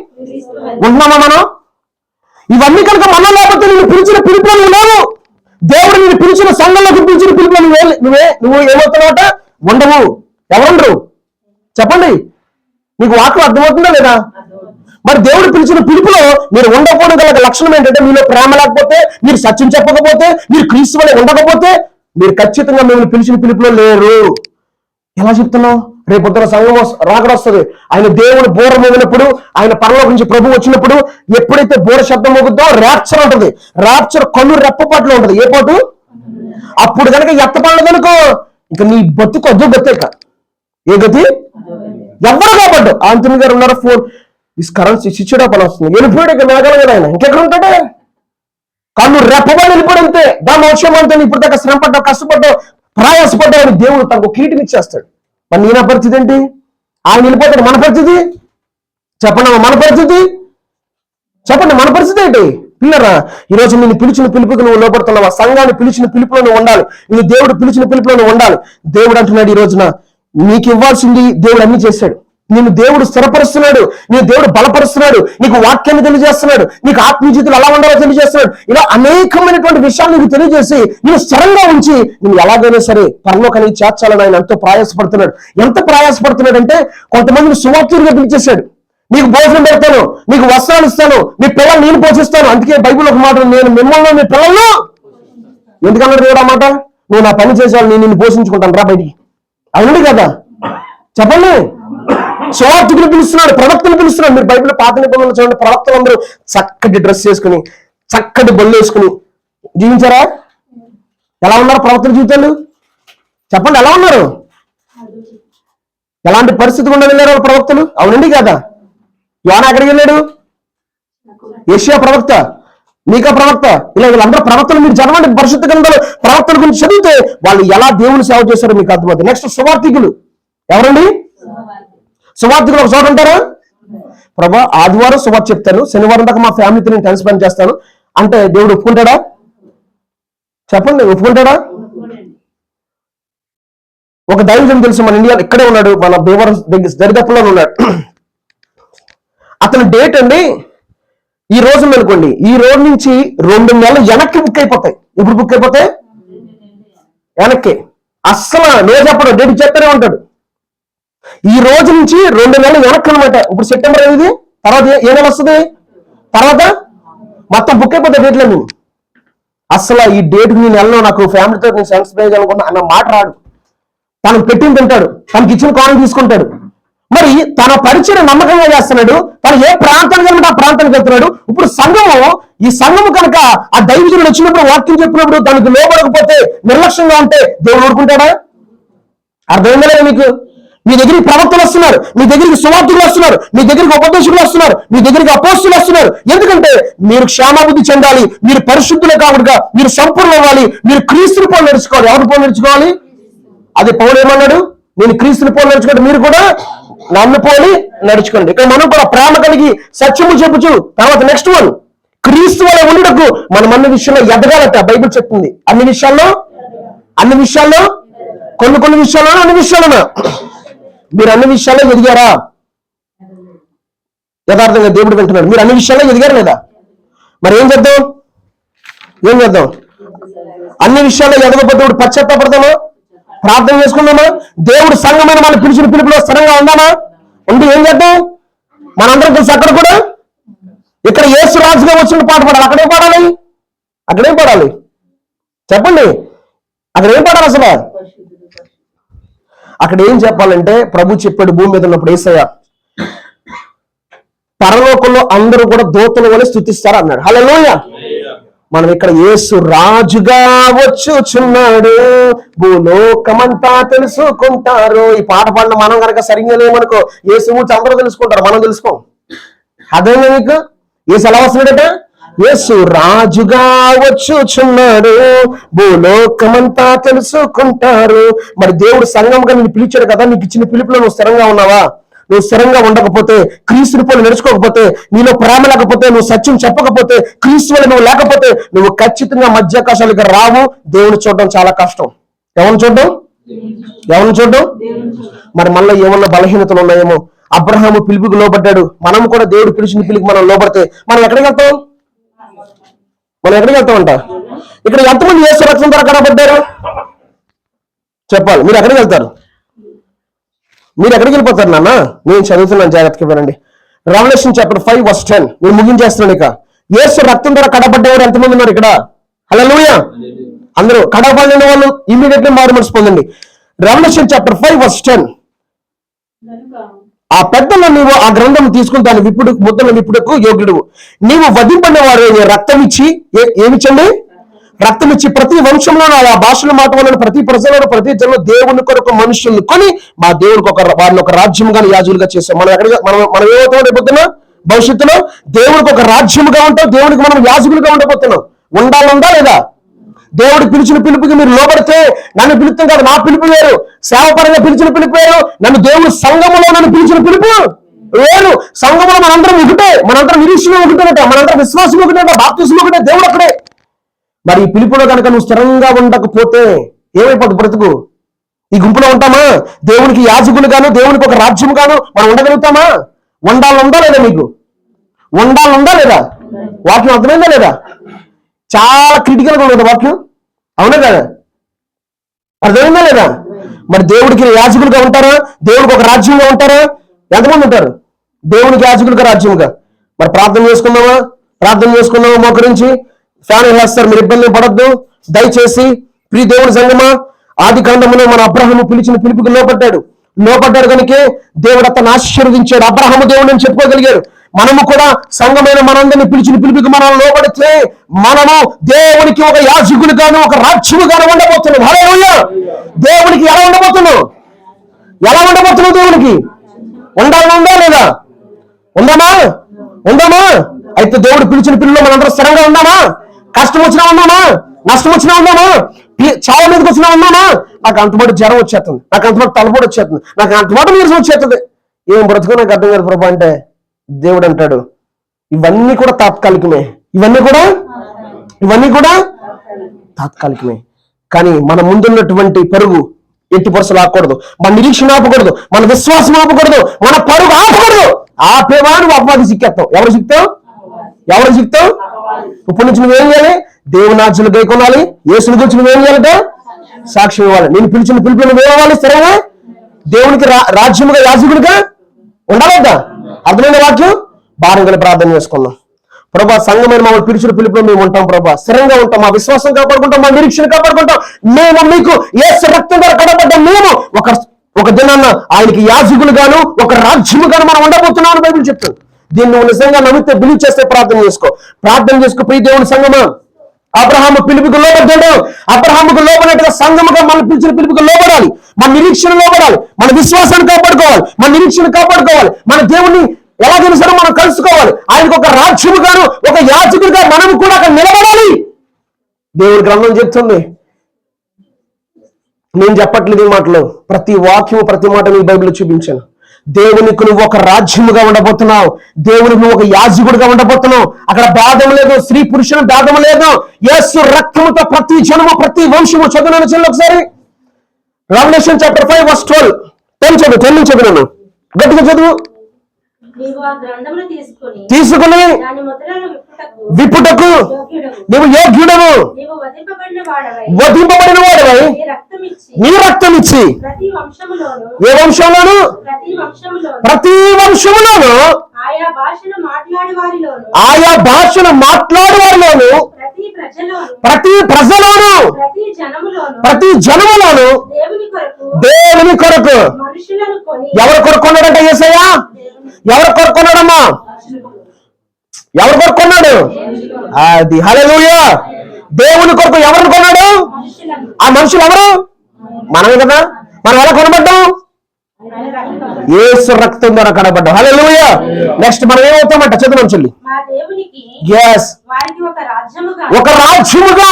ఉంటున్నామా మనం? ఇవన్నీ కనుక మనం లేకపోతే నేను పిలిచిన పిలుపులో నువ్వు లేవు. దేవుడు నేను పిలిచిన సంఘంలోకి పిలిచిన పిలుపులో నువ్వు ఏమవుతున్నావట? ఉండవు. ఎవరుండరు చెప్పండి? మీకు వాక్యం అర్థమవుతుందా లేదా? మరి దేవుడు పిలిచిన పిలుపులో మీరు ఉండకపోవడం గల లక్షణం ఏంటంటే, మీలో ప్రేమ లేకపోతే, మీరు సత్యం చెప్పకపోతే, మీరు క్రీస్తు వలె ఉండకపోతే, మీరు ఖచ్చితంగా మిమ్మల్ని పిలిచిన పిలుపులో లేరు. ఎలా చెప్తున్నావు? రేపొద్దున సంఘం రాకడొస్తుంది. ఆయన దేవుడు బోర మోగినప్పుడు, ఆయన పరలోకం నుంచి ప్రభు వచ్చినప్పుడు, ఎప్పుడైతే బోర శబ్దం మోగుద్దో ర్యాప్చర్ ఉంటుంది. ర్యాప్చర్ కళ్ళు రెప్పపాట్లో ఉంటుంది. ఏ పాటు? అప్పుడు కనుక ఎత్తపడలేదనుకో, ఇక నీ బతుకు అద్దు గతేక. ఏ గతి? ఎవరు కాబట్టి ఆంటనీ గారు ఉన్నారు, phone this currency switch off అని వస్తుంది. వెళ్ళిపోయాడు. ఇక మేఘాలు కదా ఆయన. ఇంకెక్కడ ఉంటాడే? కళ్ళు రెప్పబడి వెళ్ళిపోయాడు అంతే. దాని అవసరం అంతా. ఇప్పుడు దాకా శ్రమ పడ్డావు, కష్టపడ్డావు, ప్రయాసపడ్డావు అని దేవుడు తనకు కిరీటం ఇచ్చేస్తాడు. మరి నీ నా పరిస్థితి ఏంటి? ఆయన వెళ్ళిపోతాడు. మన పరిస్థితి చెప్పండి. మన పరిస్థితి చెప్పండి. మన పరిస్థితి ఏంటి? పిల్లరా, ఈరోజు నేను పిలిచిన పిలుపుకి నువ్వు లోపడుతున్నావా? సంఘాన్ని పిలిచిన పిలుపులో నువ్వు ఉండాలి. నువ్వు దేవుడు పిలిచిన పిలుపులో నువ్వు ఉండాలి. దేవుడు అంటున్నాడు ఈ రోజున, నీకు ఇవ్వాల్సింది దేవుడు అన్ని చేశాడు. నిన్ను దేవుడు స్థిరపరుస్తున్నాడు, నీ దేవుడు బలపరుస్తున్నాడు, నీకు వాక్యాన్ని తెలియజేస్తున్నాడు, నీకు ఆత్మీయ జీవితంలో ఎలా ఉండాలో తెలియజేస్తున్నాడు. ఇలా అనేకమైనటువంటి విషయాలు నీకు తెలియజేసి నేను స్థిరంగా ఉంచి నేను ఎలాగైనా సరే పరలోకానికి చేర్చాలని ఆయన ఎంతో ప్రయాసపడుతున్నాడు. ఎంత ప్రయాసపడుతున్నాడు అంటే, కొంతమందిని సువార్తీయులుగా పిలిచేశాడు. నీకు భోజనం పెడతాను, నీకు వస్త్రాలు ఇస్తాను, నీ పిల్లలు నేను పోషిస్తాను. అందుకే బైబిల్ ఒక మాట, నేను మిమ్మల్ని మీ పిల్లలను ఎందుకన్నాడు దేవుడు ఆ మాట? నువ్వు నా పని చేసేవాళ్ళు, నేను నిన్ను పోషించుకుంటాను, రా బయటికి. అవునండి కదా? చెప్పండి. సువార్తికులు పిలుస్తున్నాడు, ప్రవక్తలు పిలుస్తున్నాడు. మీరు బైబిల్ పాత నిబంధనలు చూడండి, ప్రవక్తలు అందరూ చక్కటి డ్రెస్ వేసుకుని, చక్కటి బొల్లు వేసుకుని జీవించారా? ఎలా ఉన్నారు ప్రవక్తల జీవితాలు? చెప్పండి, ఎలా ఉన్నారు? ఎలాంటి పరిస్థితి గుండా వెళ్ళారు ప్రవక్తలు? అవునండి కదా? యోనా ఎక్కడికి వెళ్ళాడు? యెషయా ప్రవక్త, మీకా ప్రవక్త, ఇలా వీళ్ళందరూ ప్రవక్తలు. మీరు చదవండి పరిశుద్ధ గ్రంథాలు, ప్రవక్తల గురించి చదివితే వాళ్ళు ఎలా దేవుని సేవ చేశారో మీకు అర్థమవుతుంది. నెక్స్ట్ సువార్తికులు. ఎవరండి సువార్తికులు? ఒక చోట ఉంటారా? ప్రభా ఆదివారం సువార్త చెప్తాను, శనివారం దాకా మా ఫ్యామిలీతో నేను టైం స్పెండ్ చేస్తాను అంటే దేవుడు ఒప్పుకుంటాడా? చెప్పండి, ఒప్పుకుంటాడా? ఒక దైవజనం తెలుసు మన ఇండియా, ఇక్కడే ఉన్నాడు, మన భీమవరం దరిదప్పులో ఉన్నాడు. అతని డేట్ అండి ఈ రోజు అనుకోండి, ఈ రోజు నుంచి 2 నెలలు వెనక్కి బుక్ అయిపోతాయి. ఎప్పుడు బుక్ అయిపోతాయి? వెనక్కి. అస్సలు నేను చెప్పడు, డేట్ చెప్తానే ఉంటాడు. ఈ రోజు నుంచి 2 నెలలు వెనక్కి అనమాట. ఇప్పుడు సెప్టెంబర్ 8, తర్వాత ఏ నెల వస్తుంది? తర్వాత మొత్తం బుక్ అయిపోతాయి డేట్లన్నీ. అసలు ఈ డేట్ నీ నెలలో నాకు ఫ్యామిలీతో నేను సెన్స్ చేయాలనుకున్నా అన్న మాట రాడు. తనకు పెట్టింది తింటాడు, తనకి ఇచ్చిన కాలం తీసుకుంటాడు. మరి తన పరిచయం నమ్మకంగా చేస్తున్నాడు. తను ఏ ప్రాంతానికి వెళ్ళినా ఆ ప్రాంతానికి వెళ్తున్నాడు. ఇప్పుడు ఈ సంఘము కనుక ఆ దైవజనుడు వచ్చినప్పుడు వాక్యం చెప్పినప్పుడు దానికి లోపడకపోతే, నిర్లక్ష్యంగా ఉంటే దేవుడు ఊరుకుంటాడా? అర్థమైందా లేదా మీకు? మీ దగ్గరికి ప్రవక్తలు వస్తున్నారు, మీ దగ్గరికి సువార్తికులు వస్తున్నారు, మీ దగ్గరికి ఉపదేశకులు వస్తున్నారు, మీ దగ్గరికి అపోస్తులు వస్తున్నారు. ఎందుకంటే మీరు క్షేమాభివృద్ధి చెందాలి, మీరు పరిశుద్ధులే కాకుండా మీరు సంపూర్ణ అవ్వాలి, మీరు క్రీస్తుని పోలు నడుచుకోవాలి. ఎవరి పోలు నడుచుకోవాలి? అది పౌలు ఏమన్నాడు? నేను క్రీస్తుని పోలు నడుచుకోండి, మీరు కూడా నన్ను పోలి నడుచుకోండి. ఇక్కడ మనం కూడా ప్రేమ కలిగి సత్యము చెప్పుచు. తర్వాత నెక్స్ట్ వన్, క్రీస్తు వల్ల ఉండుటకు మనం అన్ని విషయాల్లో ఎదగాలట బైబిల్ చెప్తుంది. అన్ని విషయాల్లో కొన్ని విషయాల్లో అన్ని విషయాలనా? మీరు అన్ని విషయాల్లో ఎదిగారా? యథార్థంగా దేవుడు వింటున్నాడు. మీరు అన్ని విషయాల్లో ఎదిగారు లేదా? మరి ఏం చేద్దాం? అన్ని విషయాల్లో ఎదగకపోతే ఇప్పుడు పశ్చాత్తాపడతామా? ప్రార్థన చేసుకుందామా? దేవుడు సంఘమైన మన పిలిచిన పిలుపులో స్థిరంగా ఉందామా? ఉండి ఏం చేద్దాం? మనందరం తెలుసు అక్కడ కూడా, ఇక్కడ యేసు రాజుగా వచ్చిన పాట పాడాలి. అక్కడేం పాడాలి? చెప్పండి, అక్కడేం పాడాలి అసలు? అక్కడ ఏం చెప్పాలంటే, ప్రభు చెప్పాడు భూమి మీద ఉన్నప్పుడు, యేసయ్య పరలోకంలో అందరూ కూడా దూతల వలె స్తుతిస్తారు అన్నాడు. హల్లెలూయా. మనం ఇక్కడ యేసు రాజుగా వచ్చుచున్నాడు, భూలోకమంతా తెలుసుకుంటారు. ఈ పాట పాడిన మనం కనుక సరిగ్గా లేమనుకో, యేసు గురించి అందరూ తెలుసుకుంటారు, మనం తెలుసుకోం. అదేనా మీకు? యేసు ఎలా వస్తున్నాడట? యేసు రాజుగా వచ్చుచున్నాడు, భూలోకమంతా తెలుసుకుంటారు. మరి దేవుడు సంఘంగా నిన్ను పిలిచాడు కదా, నీకు ఇచ్చిన పిలుపులో నువ్వు స్థిరంగా ఉన్నావా? నువ్వు స్థిరంగా ఉండకపోతే, క్రీస్తుని పోలి నడుచుకోకపోతే, నీలో ప్రేమ లేకపోతే, నువ్వు సత్యం చెప్పకపోతే, క్రీస్తు వల్ల నువ్వు లేకపోతే, నువ్వు ఖచ్చితంగా మధ్యాకాశాలకి రావు. దేవుని చూడడం చాలా కష్టం. ఎవరిని చూడడం? మరి మళ్ళీ ఏమన్నా బలహీనతలు ఉన్నాయేమో. అబ్రహాము పిలుపుకి లోబడ్డాడు. మనం కూడా దేవుడు పిలిచిన పిలుపుకి మనం లోబడితే మనం ఎక్కడికి వెళ్తాం? అంట. ఇక్కడ ఎంతమంది యేసు రక్తం ద్వారా కనబడ్డారు చెప్పాలి. మీరు ఎక్కడికి వెళ్తారు? మీరు ఎక్కడికి వెళ్ళిపోతారు నాన్న? నేను చదువుతున్నాను, జాగ్రత్తగా వినండి. Revelation chapter 5:10. నేను ముగించేస్తున్నాను. ఇక యేసు రక్తం ద్వారా కడబడ్డవాడు ఎంతమంది ఉన్నారు ఇక్కడ? హల్లెలూయా. అందరూ కడబడిన వాళ్ళు ఇమ్మీడియట్లీ మారు మనసు పొందండి. Revelation chapter 5:10. ఆ పెద్దలు నీవు ఆ గ్రంథం తీసుకుని దాని ముద్దలు విప్పుడుకు యోగ్యుడు. నీవు వధింపడిన వారు రక్తం ఇచ్చి, ఏమిచ్చండి? రక్తం ఇచ్చి ప్రతి వంశంలోనూ ఆ భాషల మాట వలన ప్రతి ప్రజలను ప్రతి జనంలో దేవుని కొరకు మనుషులను కొని మా దేవునికి వారిని ఒక రాజ్యంగా యాజులుగా చేస్తాం. మనం ఏమవుతాం రేపొద్దున? భవిష్యత్తులో దేవునికి ఒక రాజ్యముగా ఉంటాం. దేవునికి మనం యాజకులుగా ఉండబోతున్నాం. ఉండాలందా లేదా? దేవుడు పిలిచిన పిలుపుకి మీరు లోబడితే, నన్ను పిలుస్తాం కాదు, నా పిలుపు వేరు. సేవపరంగా పిలిచిన పిలుపు వేరు. నన్ను దేవుడు సంఘములో నన్ను పిలిచిన పిలుపు వేరు. సంఘములో మనందరం ఒకటే, మనందరం నిరీక్షణ ఒకటేనట, మనందరం విశ్వాసం ఒకటేట, బాప్తిజం ఒకటే, దేవుడు అక్కడే. మరి ఈ పిలుపులో కనుక నువ్వు స్థిరంగా ఉండకపోతే ఏమైపోతుంది బ్రతుకు? ఈ గుంపులో ఉంటామా? దేవునికి యాజకులు గాను, దేవునికి ఒక రాజ్యం గాను మనం ఉండగలుగుతామా? ఉండాలందా లేదా? మీకు ఉండాలందా లేదా? వాక్యం అర్థమైందా లేదా? చాలా క్రిటికల్ గా ఉండదు వాక్యం, అవునా కదా? అర్థమైందా లేదా? మరి దేవుడికి యాజకులుగా ఉంటారా? దేవుడికి ఒక రాజ్యంగా ఉంటారా? ఎంతమంది ఉంటారు దేవునికి యాజకులుగా, రాజ్యంగా? మరి ప్రార్థన చేసుకుందామా మోకరించి? ఫ్యాన్ వేస్తారు. మీరు ఇబ్బంది పడద్దు దయచేసి. ప్రియ దేవుని సంగమా, ఆది కాండములో మన అబ్రహాము పిలిచిన పిలుపుకి లోపడ్డాడు కనుకే దేవుడు అతను ఆశీర్వదించాడు. అబ్రహాము దేవుడు అని చెప్పుకోగలిగాడు. మనము కూడా సంఘమైన మనందరినీ పిలిచిన పిలుపుకి మనం లోబడితే మనము దేవునికి ఒక యాజకులుగాను ఒక రాజ్యముగాను ఉండబోతున్నాం. హల్లెలూయా. దేవునికి ఎలా ఉండబోతున్నావు? దేవునికి ఉండాలా లేదా? ఉందామా? అయితే దేవుడు పిలిచిన పిల్లలు మనందరం స్థిరంగా ఉన్నామా? కష్టం వచ్చినా ఉన్నామా? నష్టం వచ్చినా ఉన్నామా? చావు మీదకి వచ్చినా ఉన్నామా? నాకు అంతమాట జ్వరం వచ్చేస్తుంది, నాకు అంతమాట తలపోటు వచ్చేస్తుంది, నాకు అంతమాట నీరసం వచ్చేస్తుంది. ఏం బ్రతుకో నాకు అర్థం కాదు ప్రభు అంటే దేవుడు అంటాడు ఇవన్నీ కూడా తాత్కాలికమే. ఇవన్నీ కూడా తాత్కాలికమే. కానీ మన ముందున్నటువంటి పరుగు ఎట్టి పరుసలు ఆపకూడదు, మన నిరీక్షణ ఆపకూడదు, మన విశ్వాసం ఆపకూడదు, మన పరుగు ఆపకూడదు. ఆపేవాడు అపవాది సిక్కేస్తాం. ఎవరు సిక్తావు? ఇప్పుడు నుంచి నువ్వేం చేయాలి? దేవుని ఆజ్ఞలు గైకొనాలి. యేసుని గురించి నువ్వేం చేయాలంటే సాక్ష్యం ఇవ్వాలి. నేను పిలిచిన పిలుపులు నువ్వేవాలి. స్థిరంగా దేవునికి రాజ్యముగా యాజకుడిగా ఉండాలద్దా? అర్థమైన వాక్యం. భారంగా ప్రార్థన చేసుకున్నాం. ప్రభా, సంఘమైన మమ్మల్ని పిలిచిన పిలుపులో మేము ఉంటాం ప్రభా, స్థిరంగా ఉంటాం, మా విశ్వాసం కాపాడుకుంటాం, మా నిరీక్షణ కాపాడుకుంటాం. మేము మీకు యేసు రక్తం ద్వారా కడబడ్డాం. మేము ఒక దినాన్న ఆయనకి యాజకులుగాను ఒక రాజ్యముగాను మనం ఉండబోతున్నాం అని బైబిల్ చెప్తుంది. దీన్ని నువ్వు నిజంగా నమ్మితే బిలీవ్ చేస్తే ప్రార్థన చేసుకో. ప్రియ దేవుని సంఘమా, అబ్రహాము పిలుపుకి లోబడ్డాడు. అబ్రహాముకు లోబడినట్టుగా సంఘముగా మన పిలిచిన పిలుపుకి లోబడాలి. మన నిరీక్షణ లోబడాలి. మన విశ్వాసాన్ని కాపాడుకోవాలి, మన నిరీక్షణ కాపాడుకోవాలి. మన దేవుణ్ణి ఎలాగైనా సరే మనం కలుసుకోవాలి. ఆయనకు ఒక రాజ్యముగాను ఒక యాజకుడిగా మనం కూడా అక్కడ నిలబడాలి. దేవుడి గ్రంథం చెప్తుంది. నేను చెప్పట్లేదు ఈ మాటలు, ప్రతి వాక్యము ప్రతి మాట నీ బైబిల్లో చూపించాను. దేవునికి నువ్వు ఒక రాజ్యముగా ఉండబోతున్నావు. దేవునికి నువ్వు ఒక యాజకుడిగా ఉండబోతున్నావు. అక్కడ భేదం లేదు, స్త్రీ పురుషుల భేదం లేదు. యేసు రక్తముతో ప్రతి జనము ప్రతి వంశము. చదువునాను చెల్లి ఒకసారి. Revelation chapter 5:12. 10 చదువునాను, గట్టిగా చదువు. తీసుకుని విప్పుటకు నువ్వు యోగ్యుడవు, వధింపబడిన వాడవై నీ రక్తం ఇచ్చి. ఏ వంశంలోను? ప్రతి వంశములోను ఆయా భాషను మాట్లాడే వారిలోను ప్రతి ప్రజలోను ప్రతి జనములోను దేవుని కొరకు. ఎవరు కొనుక్కున్నాడంట యేసయ్య? ఎవరు కొనుక్కున్నాడమ్మా? ఎవరు కొనుక్కున్నాడు? అది హల్లెలూయా. దేవుని కొరకు ఎవరిని కొన్నాడు? ఆ మనుషులు ఎవరు? మనమే కదా. మనం ఎలా కొనబడ్డాం? యేసు రక్తం ద్వారా కనబడ్డాం. హల్లెలూయా. నెక్స్ట్ మనం ఏమవుతామంట? చదువు చెల్లి. ఎస్, ఒక రాజ్యముగా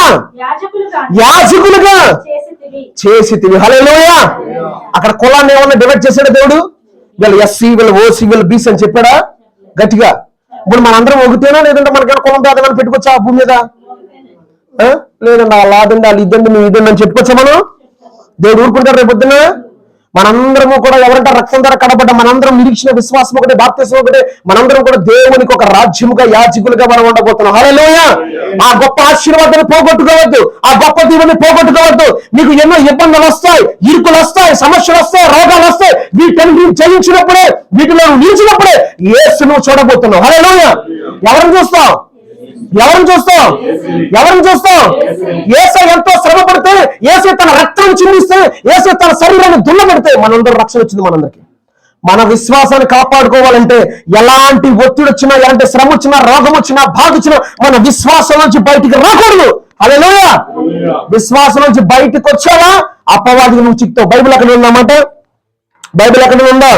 యాజకులుగా చేసితివి. హల్లెలూయా. అక్కడ కులాన్ని ఏమన్నా డివైడ్ చేశాడు దేవుడు? వీళ్ళు ఎస్సీ, వీళ్ళు ఓసీ, వీళ్ళు బీసీ అని చెప్పాడా గట్టిగా? ఇప్పుడు మనందరం ఒకటేనా, లేదంటే మనకైనా కులం భేదాలు పెట్టుకోవచ్చా ఆ భూమి మీద? లేదండి అలా అదండి వాళ్ళు ఇద్దండి మీ ఇదండి అని చెప్పుకోవచ్చా మనం? దేవుడు ఊరుకుంటారు రేపు పొద్దున్న? మనందరము కూడా ఎవరంటే రక్తం ద్వారా కడబడ్డ మనందరం నిరీక్షణ విశ్వాసం ఒకటే, బాప్తిసం ఒకటే, మనందరం కూడా దేవునికి ఒక రాజ్యముగా యాజకులుగా మనం ఉండబోతున్నాం. హల్లెలూయా! ఆ గొప్ప ఆశీర్వాదాన్ని పోగొట్టుకోవద్దు, ఆ గొప్ప దీవెని పోగొట్టుకోవద్దు. మీకు ఎన్నో ఇబ్బందులు వస్తాయి, ఇరుకులు వస్తాయి, సమస్యలు వస్తాయి, రోగాలు వస్తాయి. వీటిని జయించినప్పుడే, వీటిలో నిలిచినప్పుడే యేసు నువ్వు చూడబోతున్నావు. హల్లెలూయా! ఎవరిని చూస్తావు? ఎవరిని చూస్తాం? ఎవరిని చూస్తాం? యేసు ఎంతో శ్రమ పడితే, యేసు తన రక్తాన్ని చిందిస్తే, యేసు తన శరీరాన్ని దున్నబెడితే మనందరూ రక్షణ వచ్చింది. మనందరికి మన విశ్వాసాన్ని కాపాడుకోవాలంటే ఎలాంటి ఒత్తిడి వచ్చినా, ఎలాంటి శ్రమ వచ్చినా, రోగం వచ్చినా, బాధ వచ్చినా మన విశ్వాసం నుంచి బయటికి రాకూడదు. హల్లెలూయా! విశ్వాసం నుంచి బయటకు వచ్చావా అపవాదికి నువ్వు చిక్తావు. బైబిల్ అక్కడ ఉందన్నమాట. బైబిల్ అక్కడ ఉందా?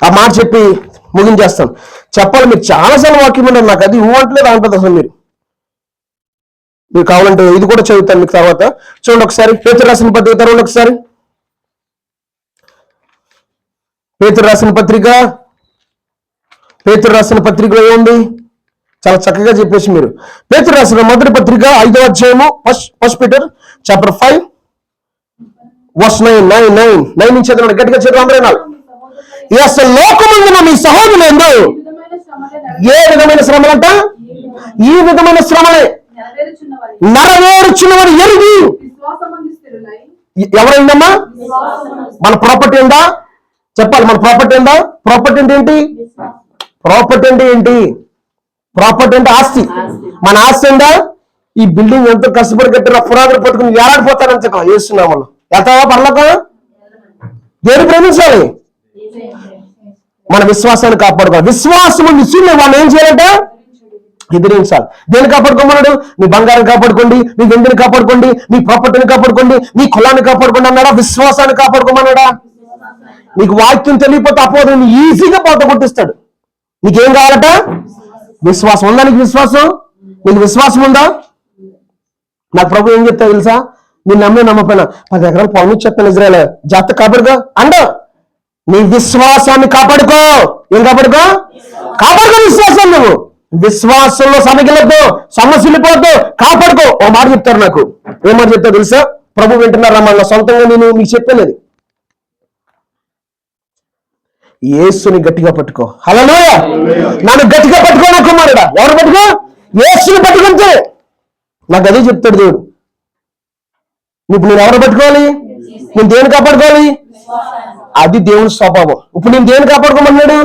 ఆ మాట చెప్పి ముగించేస్తాను. చెప్పాలి, మీరు చాలాసార్లు వాక్యం ఉన్నారు, నాకు అది ఇవ్వట్లేదు అంటది. అసలు మీరు కావాలంటే ఇది కూడా చదువుతాను మీకు తర్వాత. చూడండి ఒకసారి పేతురు రాసిన పత్రిక తెరవండి. ఒకసారి పేతురు రాసిన పత్రిక, పేతురు రాసిన పత్రికలో ఏముంది? చాలా చక్కగా చెప్పేసి మీరు పేతురు రాసిన మొదటి పత్రిక 5వ అధ్యాయము, ఫస్ట్ పీటర్ చాప్టర్ 5 verse 9 నుంచి చదవండి. గట్టిగా చదవండి. అసలు లోకమందున మీ సహోదరులందు ఏ విధమైన శ్రమలంట? ఈ విధమైన శ్రమలే నెరవేర్చున్నవారు ఎరిగి. ఎవరైందమ్మా? మన ప్రాపర్టీ ఉందా? చెప్పాలి, మన ప్రాపర్టీ ఉందా? ప్రాపర్టీ అంటే ఏంటి? ప్రాపర్టీ అంటే ఏంటి? ప్రాపర్టీ అంటే ఆస్తి. మన ఆస్తి ఉందా? ఈ బిల్డింగ్ ఎంతో కష్టపడి కట్టిన పురాణాలు పట్టుకుని ఏడాడిపోతారని చెప్ప చేస్తున్నాము. ఎతావా పర్లేక దేని ప్రేమించాలి? మన విశ్వాసాన్ని కాపాడుకోవాలి. విశ్వాసము నిశ్చయం వాళ్ళు ఏం చేయాలంట? ఎదిరించాలి. దేన్ని కాపాడుకోమన్నాడు? మీ బంగారం కాపాడుకోండి, మీ వెండిని కాపాడుకోండి, మీ ప్రాపర్టీని కాపాడుకోండి, మీ కులాన్ని కాపాడుకోండి అన్నాడా? విశ్వాసాన్ని కాపాడుకోమన్నాడా? నీకు వాక్యం తెలియకపోతే అపోదం ఈజీగా పోత కొట్టిస్తాడు. నీకేం కావాలట? విశ్వాసం ఉందా? నీకు విశ్వాసం? నీకు విశ్వాసం ఉందా? నాకు ప్రభు ఏం చెప్తా తెలుసా? నేను నమ్మపోయినా 10 ఎకరాలు పొలం ఇచ్చేస్తాను ఇజ్రాయల్, జాగ్రత్త కాపాడుకో అండ. నీ విశ్వాసాన్ని కాపాడుకో. ఏం కాపాడుకో? కాపాడుకో విశ్వాసం. నువ్వు విశ్వాసంలో సమగిలొద్దు, సమస్యలిపోద్దు, కాపాడుకో. ఓ మాట చెప్తారు నాకు. ఏం మాట చెప్తారు తెలుసా? ప్రభు వింటున్నారా? మన సొంతంగా నేను మీకు చెప్పలేదు. యేసుని గట్టిగా పట్టుకో. హల్లెలూయా! నన్ను గట్టిగా పట్టుకో నా కుమారుడా. ఎవరు పట్టుకో? యేసుని పట్టుకుంటే. నాకు అదే చెప్తాడు దేవుడు. ఇప్పుడు నేను ఎవరు పట్టుకోవాలి? నేను దేని కాపాడుకోవాలి? అది దేవుని స్వభావం. ఇప్పుడు నేను దేని కాపాడుకోమన్నాడు?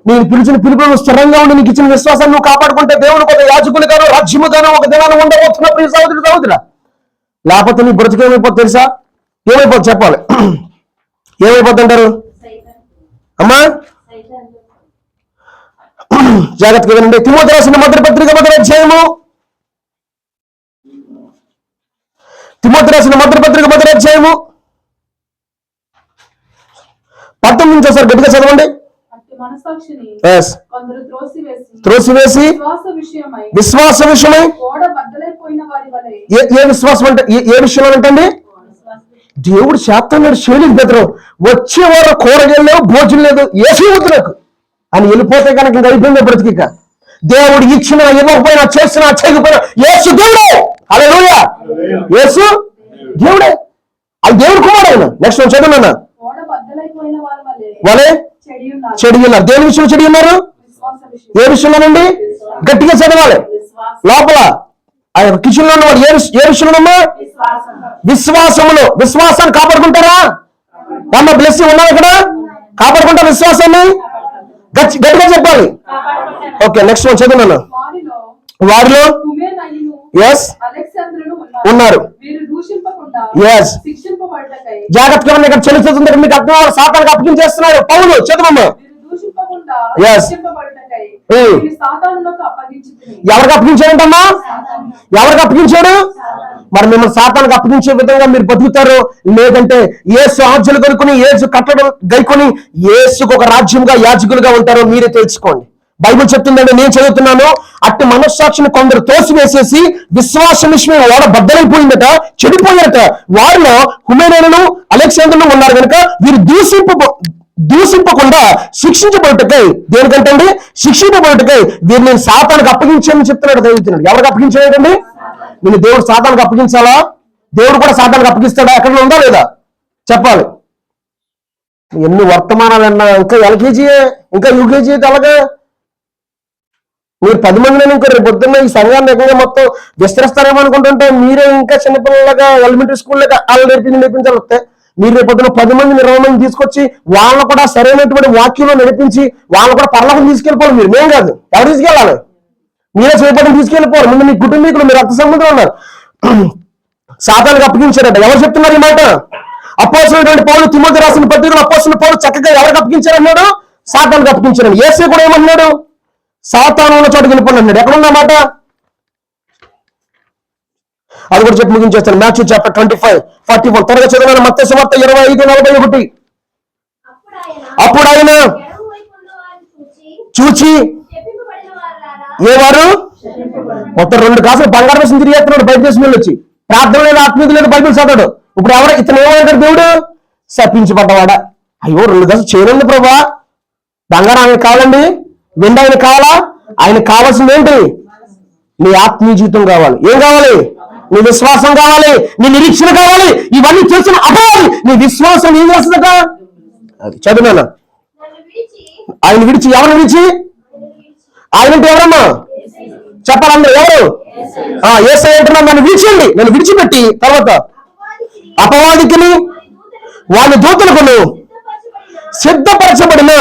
నేను పిలిచిన పిలుపులను స్థిరంగా ఉండి నీకు ఇచ్చిన విశ్వాసాన్ని నువ్వు కాపాడుకుంటే దేవునికి ఒక యాజకులుగాను, రాజ్యముగాను ఒక దినాన్ని ఉండబోతున్న ప్రియ సహోదరుడా. లేకపోతే నీ బ్రతుకు ఏమైపోతుంది తెలుసా? ఏమైపోతుంది చెప్పాలి. ఏమైపోతుంటారు అమ్మా? జాగ్రత్తగా వినండి. తిమోతి రాసిన మొదటి పత్రిక 1వ అధ్యాయము, తిమోతి రాసిన మొదటి పత్రిక 1వ అధ్యాయము 19 నుంచి ఒకసారి గట్టిగా చదవండి. త్రోసివేసి విశ్వాస విషయమై. ఏ విశ్వాసం అంటే ఏ విషయంలో అంటండి? దేవుడు చేస్తున్నాడు. శైలి బెదరు వచ్చేవారు కూరగాయలు లేవు, భోజనం లేదు, ఏసీ వద్దు నాకు అని వెళ్ళిపోతే కనుక ఇంకా అయిపోయింది బ్రతికిక. దేవుడు ఇచ్చినా ఇవ్వకపోయినా, చేసినా చేయకపోయినా యేసు దేవుడే. హల్లెలూయా! యేసు దేవుడే. అది దేవుడు కుమారుడు ఆయన. నెక్స్ట్ చదువునా? వాళ్ళే చెడి ఉన్నారు. దేని విషయంలో చెడి ఉన్నారు? ఏ విషయంలోనండి? గట్టిగా చదవాలి. లోపల కిచెన్ లో ఉన్నవాడు ఏ విషయంలోనమ్మా? విశ్వాసములో. విశ్వాసాన్ని కాపాడుకుంటారా? అమ్మ బ్లెస్సింగ్ ఉన్నారు ఇక్కడ. కాపాడుకుంటారు విశ్వాసాన్ని. గట్టిగా చెప్పాలి. ఓకే, నెక్స్ట్ వన్ చదువున్నాను. వారిలో ఉన్నారు. జాగ్రత్తగా ఇక్కడ చెల్లిస్తుంది. మీకు అర్థం సాతానికి అప్పగించేస్తున్నాడు పౌలు. చదువు. ఎవరికి అప్పగించాడంటమ్మా? ఎవరికి అప్పగించాడు? మరి మిమ్మల్ని సాతానికి అప్పగించే విధంగా మీరు బతుకుతారు. లేదంటే యేసు ఆజ్ఞలు కొనుక్కుని, యేసు కట్టడం గైకొని యేసుకు ఒక రాజ్యంగా యాజకులుగా ఉంటారో మీరే తెలుసుకోండి. బైబిల్ చెప్తుందంటే నేను చదువుతున్నాను, అట్టి మనస్సాక్షిని కొందరు తోసివేసేసి విశ్వాసం విషయమే వాడ బద్దలైపోయిందట, చెడిపోయారట. వారిలో హుమేనేయులు అలెగ్జాండర్లు ఉన్నారు కనుక వీరు దూషింపకుండా శిక్షించబడుటకై, దేనికంటే అండి శిక్షించబడుటకై వీరు నేను సాతానికి అప్పగించామని చెప్తున్నాడు. చదువుతున్నాడు. ఎవరికి అప్పగించాడండి? నేను దేవుడు సాతానికి అప్పగించాలా? దేవుడు కూడా సాతానికి అప్పగిస్తాడా? ఎక్కడ ఉందా లేదా చెప్పాలి. ఎన్ని వర్తమానాలు అన్నా ఇంకా ఎల్కేజీయే, ఇంకా యూకేజీ అయితే అలాగే. మీరు 10 మందిని ఇంకా రేపు పొద్దున్న ఈ సంఘాన్ని ఎక్కువగా మొత్తం విస్తరిస్తారేమో అనుకుంటుంటే మీరే ఇంకా చిన్నపిల్లలుగా ఎలిమెంటరీ స్కూల్లో వాళ్ళు నేర్పించాలి వస్తే మీరు రేపు పొద్దున 10 మంది 20 మంది తీసుకొచ్చి వాళ్ళని కూడా సరైనటువంటి వాక్యంలో నడిపించి వాళ్ళని కూడా పర్లోకం తీసుకెళ్ళిపోవాలి. మీరు మేం కాదు, ఎవరు తీసుకెళ్ళాలి? మీరే చేపట్టని తీసుకెళ్ళిపోవాలి. ముందు మీ కుటుంబీకులు, మీరు రక్త సంబంధం ఉన్నారు. సాతానికి అప్పగించారట. ఎవరు చెప్తున్నారు ఈ మాట? అపోస్తలుడైన పౌలు తిమోతి రాసిన పత్రికలో అపోస్తలుడైన పౌలు చక్కగా ఎవరికి అప్పగించారన్నాడు? సాతానికి అప్పగించాడు. యేసు కూడా ఏమన్నాడు? సాతాను ఉన్న చోటుకి వెళ్ళిపోండి అన్నాడు. ఎక్కడున్నా మాట? అది కూడా చెప్పి ముగించేస్తాను. మాథ్యూ చాప్టర్ 25:41 త్వరగా చదివాను. మత్తయి సువార్త 25:41. అప్పుడు ఆయన చూచి ఏవారు మొత్తం 2 కాసులు బంగారు దేశం తిరిగేస్తున్నాడు. బయట దేశం వెళ్ళి వచ్చి ప్రార్థన లేదు, ఆత్మీయత లేదు, బైబిల్ చదవడు. ఇప్పుడు ఎవరు ఇతను ఏమన్నాడు? దేవుడు శపించబడ్డవాడా? అయ్యో 2 కాసులు చేయనండి ప్రభా, బంగారం ఆయన కావాలండి, వెండి ఆయన కావాలా? ఆయన కావాల్సింది ఏంటి? నీ ఆత్మీయ జీవితం కావాలి. ఏం కావాలి? నీ విశ్వాసం కావాలి, నీ నిరీక్షణ కావాలి. ఇవన్నీ చేసిన అపవాది నీ విశ్వాసం ఏం చేస్తుందట? అది చదువునా. ఆయన విడిచి, ఎవరు విడిచి? ఆయన అంటే ఎవరమ్మా చెప్పాలందరూ? ఎవరు? యేసయ్య అంటున్నా, నన్ను విడిచండి, నన్ను విడిచిపెట్టి తర్వాత అపవాదికి వాళ్ళ దూతలకు సిద్ధపరచబడిన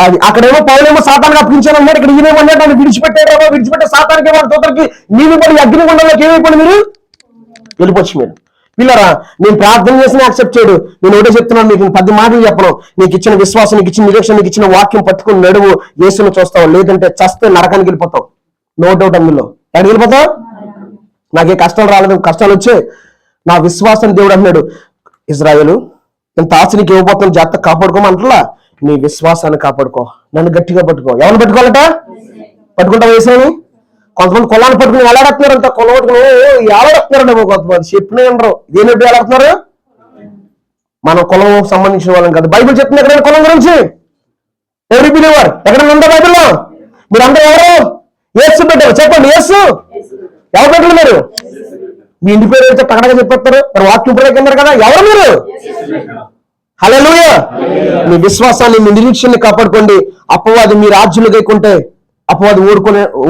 అది. అక్కడేమో పౌలేమో సాతానికి అప్పగించాను అన్నాడు, ఇక్కడ ఈయనేమన్నాడు? నన్ను విడిచిపెట్టారేమో, విడిచిపెట్టే సాతానికి వాళ్ళ దూతలకి నీవు పడి అగ్నిగుండంలోకి ఏమైపోయి మీరు వెళ్ళిపోవచ్చు. మీరు పిల్లరా, నేను ప్రార్థన చేసిన యాక్సెప్ట్ చేయడు. నేను ఒకటే చెప్తున్నాను మీకు, 10 మాటలు చెప్పను. నీకు ఇచ్చిన విశ్వాసం, నీకు ఇచ్చిన నిరీక్షణ, నీకు ఇచ్చిన వాక్యం పట్టుకుని నడువు. యేసును చూస్తావు, లేదంటే చస్తే నరకానికి వెళ్ళిపోతావు. నో డౌట్ అందులో. ఎక్కడికి వెళ్ళిపోతావు? నాకే కష్టాలు రాలేదు, కష్టాలు వచ్చే నా విశ్వాసం దేవుడు అన్నాడు. ఇజ్రాయేలు ఇంత ఆశ నీకు ఇవ్వబోతున్న జాగ్రత్త కాపాడుకోమంటలా, నీ విశ్వాసాన్ని కాపాడుకో, నన్ను గట్టిగా పట్టుకో. ఎవరిని పట్టుకోవాలట? పట్టుకుంటావు యేసుని. కొంతమంది కులాన్ని పట్టుకుని ఎలాడుతున్నారంట, కులం పట్టుకుని ఎలాడుతున్నారంట. కొంతమంది చెప్పిన అనరు. దేని ఎలాడుతున్నారు? మనం కులం సంబంధించిన వాళ్ళం కాదు. బైబిల్ చెప్తుంది ఎక్కడ కులం గురించి. ఎవరి బిలీవర్ ఎక్కడ ఉందా బైబిల్లో? మీరందరూ ఎవరు? యేసు పెట్టారు. చెప్పండి, యేసు ఎవరు పెట్టారు? మీరు మీ ఇంటి పేరు అయితే తగడగా చెప్పేస్తారు. మరి వాక్యం ప్రయోగన్నారు కదా, ఎవరు మీరు? హల్లెలూయా. మీ విశ్వాసాన్ని, మీ నిరీక్షణని కాపాడుకోండి. అపవాది మీ రాజ్యులు గైకుంటే అపవాది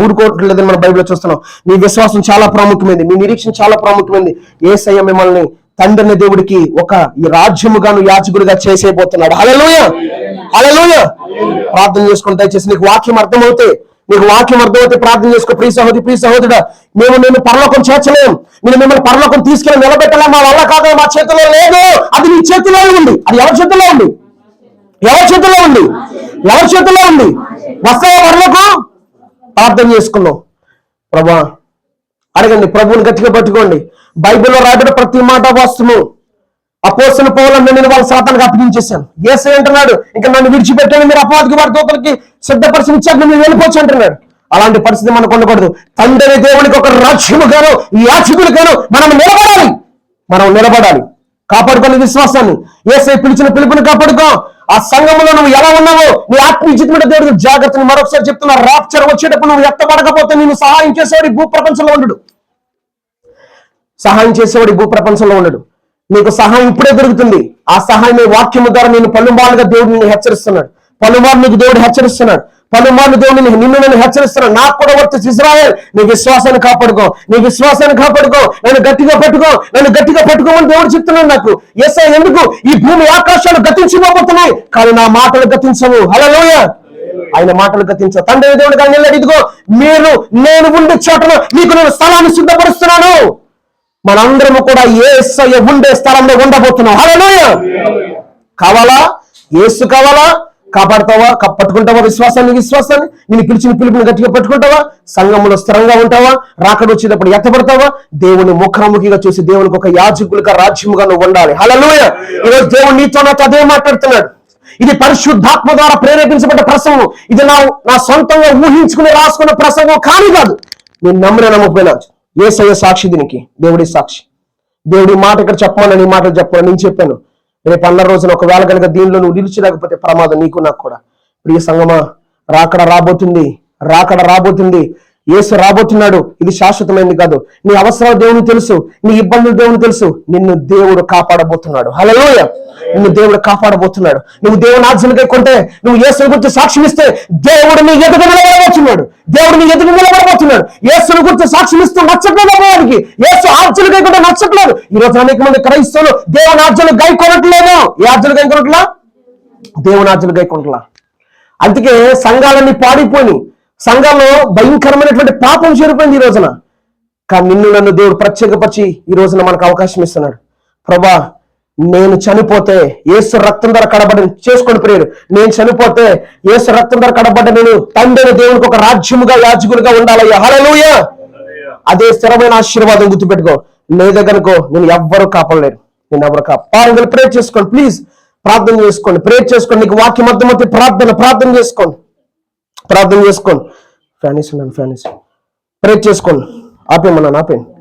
ఊరుకోవట్లేదని మనం బైబిల్లో చూస్తున్నాం. మీ విశ్వాసం చాలా ప్రాముఖ్యమైంది, మీ నిరీక్షణ చాలా ప్రాముఖ్యమైంది. యేసయ్య మిమ్మల్ని తండ్రి దేవుడికి ఒక ఈ రాజ్యముగాను యాజకుడిగా చేసేయబోతున్నాడు. హల్లెలూయా, హల్లెలూయా. ప్రార్థన చేసుకుని దయచేసి నీకు వాక్యం అర్థమవుతే ప్రార్థన చేసుకో. ప్రియ సహోదరి, ప్రియ సహోదరుడా, మేము పరలోకం చేర్చలేం, నేను మిమ్మల్ని పరలోకం తీసుకెళ్ళి నిలబెట్టలేం, మా వల్ల కాదు, మా చేతిలో లేదు. అది నీ చేతిలో ఉంది. అది ఎవరి చేతిలో ఉంది? ఎవరి చేతిలో ఉంది? ఎవరి చేతిలో ఉంది? వస్తావా పరలోకం? ప్రార్థన చేసుకున్నాం. ప్రభా అడగండి, ప్రభువుని గట్టిగా పట్టుకోండి. బైబిల్లో రాబడిన ప్రతి మాట వాస్తవం. అపోస్తలుడైన పౌలు నేను వాళ్ళ సాతానికి అప్పగించేశాను. యేసయ్య అంటున్నాడు, ఇంకా నన్ను విడిచిపెట్టాను, మీరు అపవాదికి వారి దూతలకి సిద్ధపరిచి ఇచ్చాక మీరు వెళ్ళిపోవచ్చు అంటున్నాడు. అలాంటి పరిస్థితి మనకు ఉండకూడదు. తండ్రి దేవునికి ఒక రాజ్యముగాను యాజకుడిగాను మనం నిలబడాలి. కాపాడుకోని విశ్వాసాన్ని, యేసయ్య పిలిచిన పిలుపుని కాపాడుకో. ఆ సంఘంలో నువ్వు ఎలా ఉన్నావో నీ ఆత్మీయ జీవితంలో దేవుడికి జాగ్రత్తని మరొకసారి చెప్తున్నా. రాప్చర్ వచ్చేటప్పుడు నువ్వు ఎత్తబడకపోతే నేను సహాయం చేసేవాడు భూప్రపంచంలో ఉండడు. సహాయం చేసేవాడు భూప్రపంచంలో ఉండడు. నీకు సహాయం ఇప్పుడే దొరుకుతుంది. ఆ సహాయం వాక్యము ద్వారా నేను పలుమార్లుగా దేవుడు నిన్ను హెచ్చరిస్తున్నాడు. పలుమార్లు నీకు దేవుడు హెచ్చరిస్తున్నాడు. పలుమార్లు దేవుడు నిన్ను హెచ్చరిస్తున్నాడు. నాకు కూడా వర్తించి ఇశ్రాయేల్, నీ విశ్వాసాన్ని కాపాడుకో, నీ విశ్వాసాన్ని కాపాడుకో, నన్ను గట్టిగా పట్టుకోమని దేవుడు చెప్తున్నాడు నాకు. యేసయ్య ఎందుకు? ఈ భూమి ఆకాశాలు గతించిపోతున్నాయి, కానీ నా మాటలు గతించవు. హల్లెలూయా. ఆయన మాటలు గతించవు. తండ్రి దేవుడు కానీ ఇదిగో నేను ఉండే చోటన నీకు నేను స్థలాన్ని సిద్ధపరుస్తున్నాను. మనందరము కూడా యేసయ్య ఉండే స్థలంలో ఉండబోతున్నాం. హల్లెలూయా. కావాలా? యేసు కావాలా? కాపాడుతావా? పట్టుకుంటావా విశ్వాసాన్ని? నేను పిలిచిన పిలుపుని గట్టిగా పట్టుకుంటావా? సంఘంలో స్థిరంగా ఉంటావా? రాకడ వచ్చేటప్పుడు ఎత్తపడతావా? దేవుని ముఖాముఖిగా చూసి దేవునికి ఒక యాజకులుగా రాజ్యముగా నువ్వు ఉండాలి. హల్లెలూయా. ఈరోజు దేవుడు నీతో నాతో అదే మాట్లాడుతున్నాడు. ఇది పరిశుద్ధాత్మ ద్వారా ప్రేరేపించబడ్డ ప్రసంగం. ఇది నా సొంతంగా ఊహించుకుని రాసుకున్న ప్రసంగం కాదు. నేను నమ్మిన నమ్మకపోయినా యేసయ్య సాక్షి, దీనికి దేవుడి సాక్షి. దేవుడి మాట ఇక్కడ చెప్పమని నీ మాటలు చెప్పమని నేను చెప్పాను. రేపు అన్న రోజున ఒకవేళ కనుక దీనిలో నువ్వు నిలిచలేకపోతే ప్రమాదం నీకు నాకు కూడా. ప్రియ సంగమా, రాకడ రాబోతుంది. యేసు రాబోతున్నాడు. ఇది శాశ్వతమైనది కాదు. నీ అవసరాలు దేవునికి తెలుసు, నీ ఇబ్బందులు దేవునికి తెలుసు. నిన్ను దేవుడు కాపాడబోతున్నాడు. హల్లెలూయా. నిన్ను దేవుడు కాపాడబోతున్నాడు. నువ్వు దేవుని ఆజ్ఞలకై కొంటే, నువ్వు యేసుని గురించి సాక్ష్యం ఇస్తే దేవుడు నీ ఎదుట నిలబడబోతున్నాడు. యేసుని గురించి సాక్ష్యం ఇస్తూ నచ్చట్లేదు అమ్మవారికి. యేసు ఆజ్ఞలకై కొంటే నచ్చట్లేదు. ఈ రోజు అనేక మంది క్రైస్తవులు దేవుని ఆజ్ఞలు గైకొనట్లేదు. ఏ ఆజ్ఞలు గైకొనట్లా? దేవుని ఆజ్ఞలు గైకొనట్లా. అందుకే సంఘాలన్నీ పాడిపోయి, సంఘంలో భయంకరమైనటువంటి పాపం చేరిపోయింది ఈ రోజున. కానీ నిన్ను నన్ను దేవుడు ప్రత్యేకపరిచి ఈ రోజున మనకు అవకాశం ఇస్తున్నాడు. ప్రభా, నేను చనిపోతే యేసు రక్తం ధర కడబడి చేసుకోండి ప్రేరు. నేను చనిపోతే యేసు రక్తం ధర కడబడ్డ నేను తండ్రి దేవునికి ఒక రాజ్యముగా యాజకులుగా ఉండాలయ్యా. హల్లెలూయా. అదే స్థిరమైన ఆశీర్వాదం గుర్తుపెట్టుకో. లేదనుకో నేను ఎవ్వరూ కాపాడలేరు. నేను ఎవరు కాపాడు. ప్రేర్ చేసుకోండి ప్లీజ్, ప్రార్థన చేసుకోండి, ప్రేర్ చేసుకోండి. నీకు వాక్యం అర్థమవుతే ప్రార్థన చేసుకోండి. ఫ్యానిస్ ప్రేర్ చేసుకోండి. ఆపేమన్నా ఆపేయండి.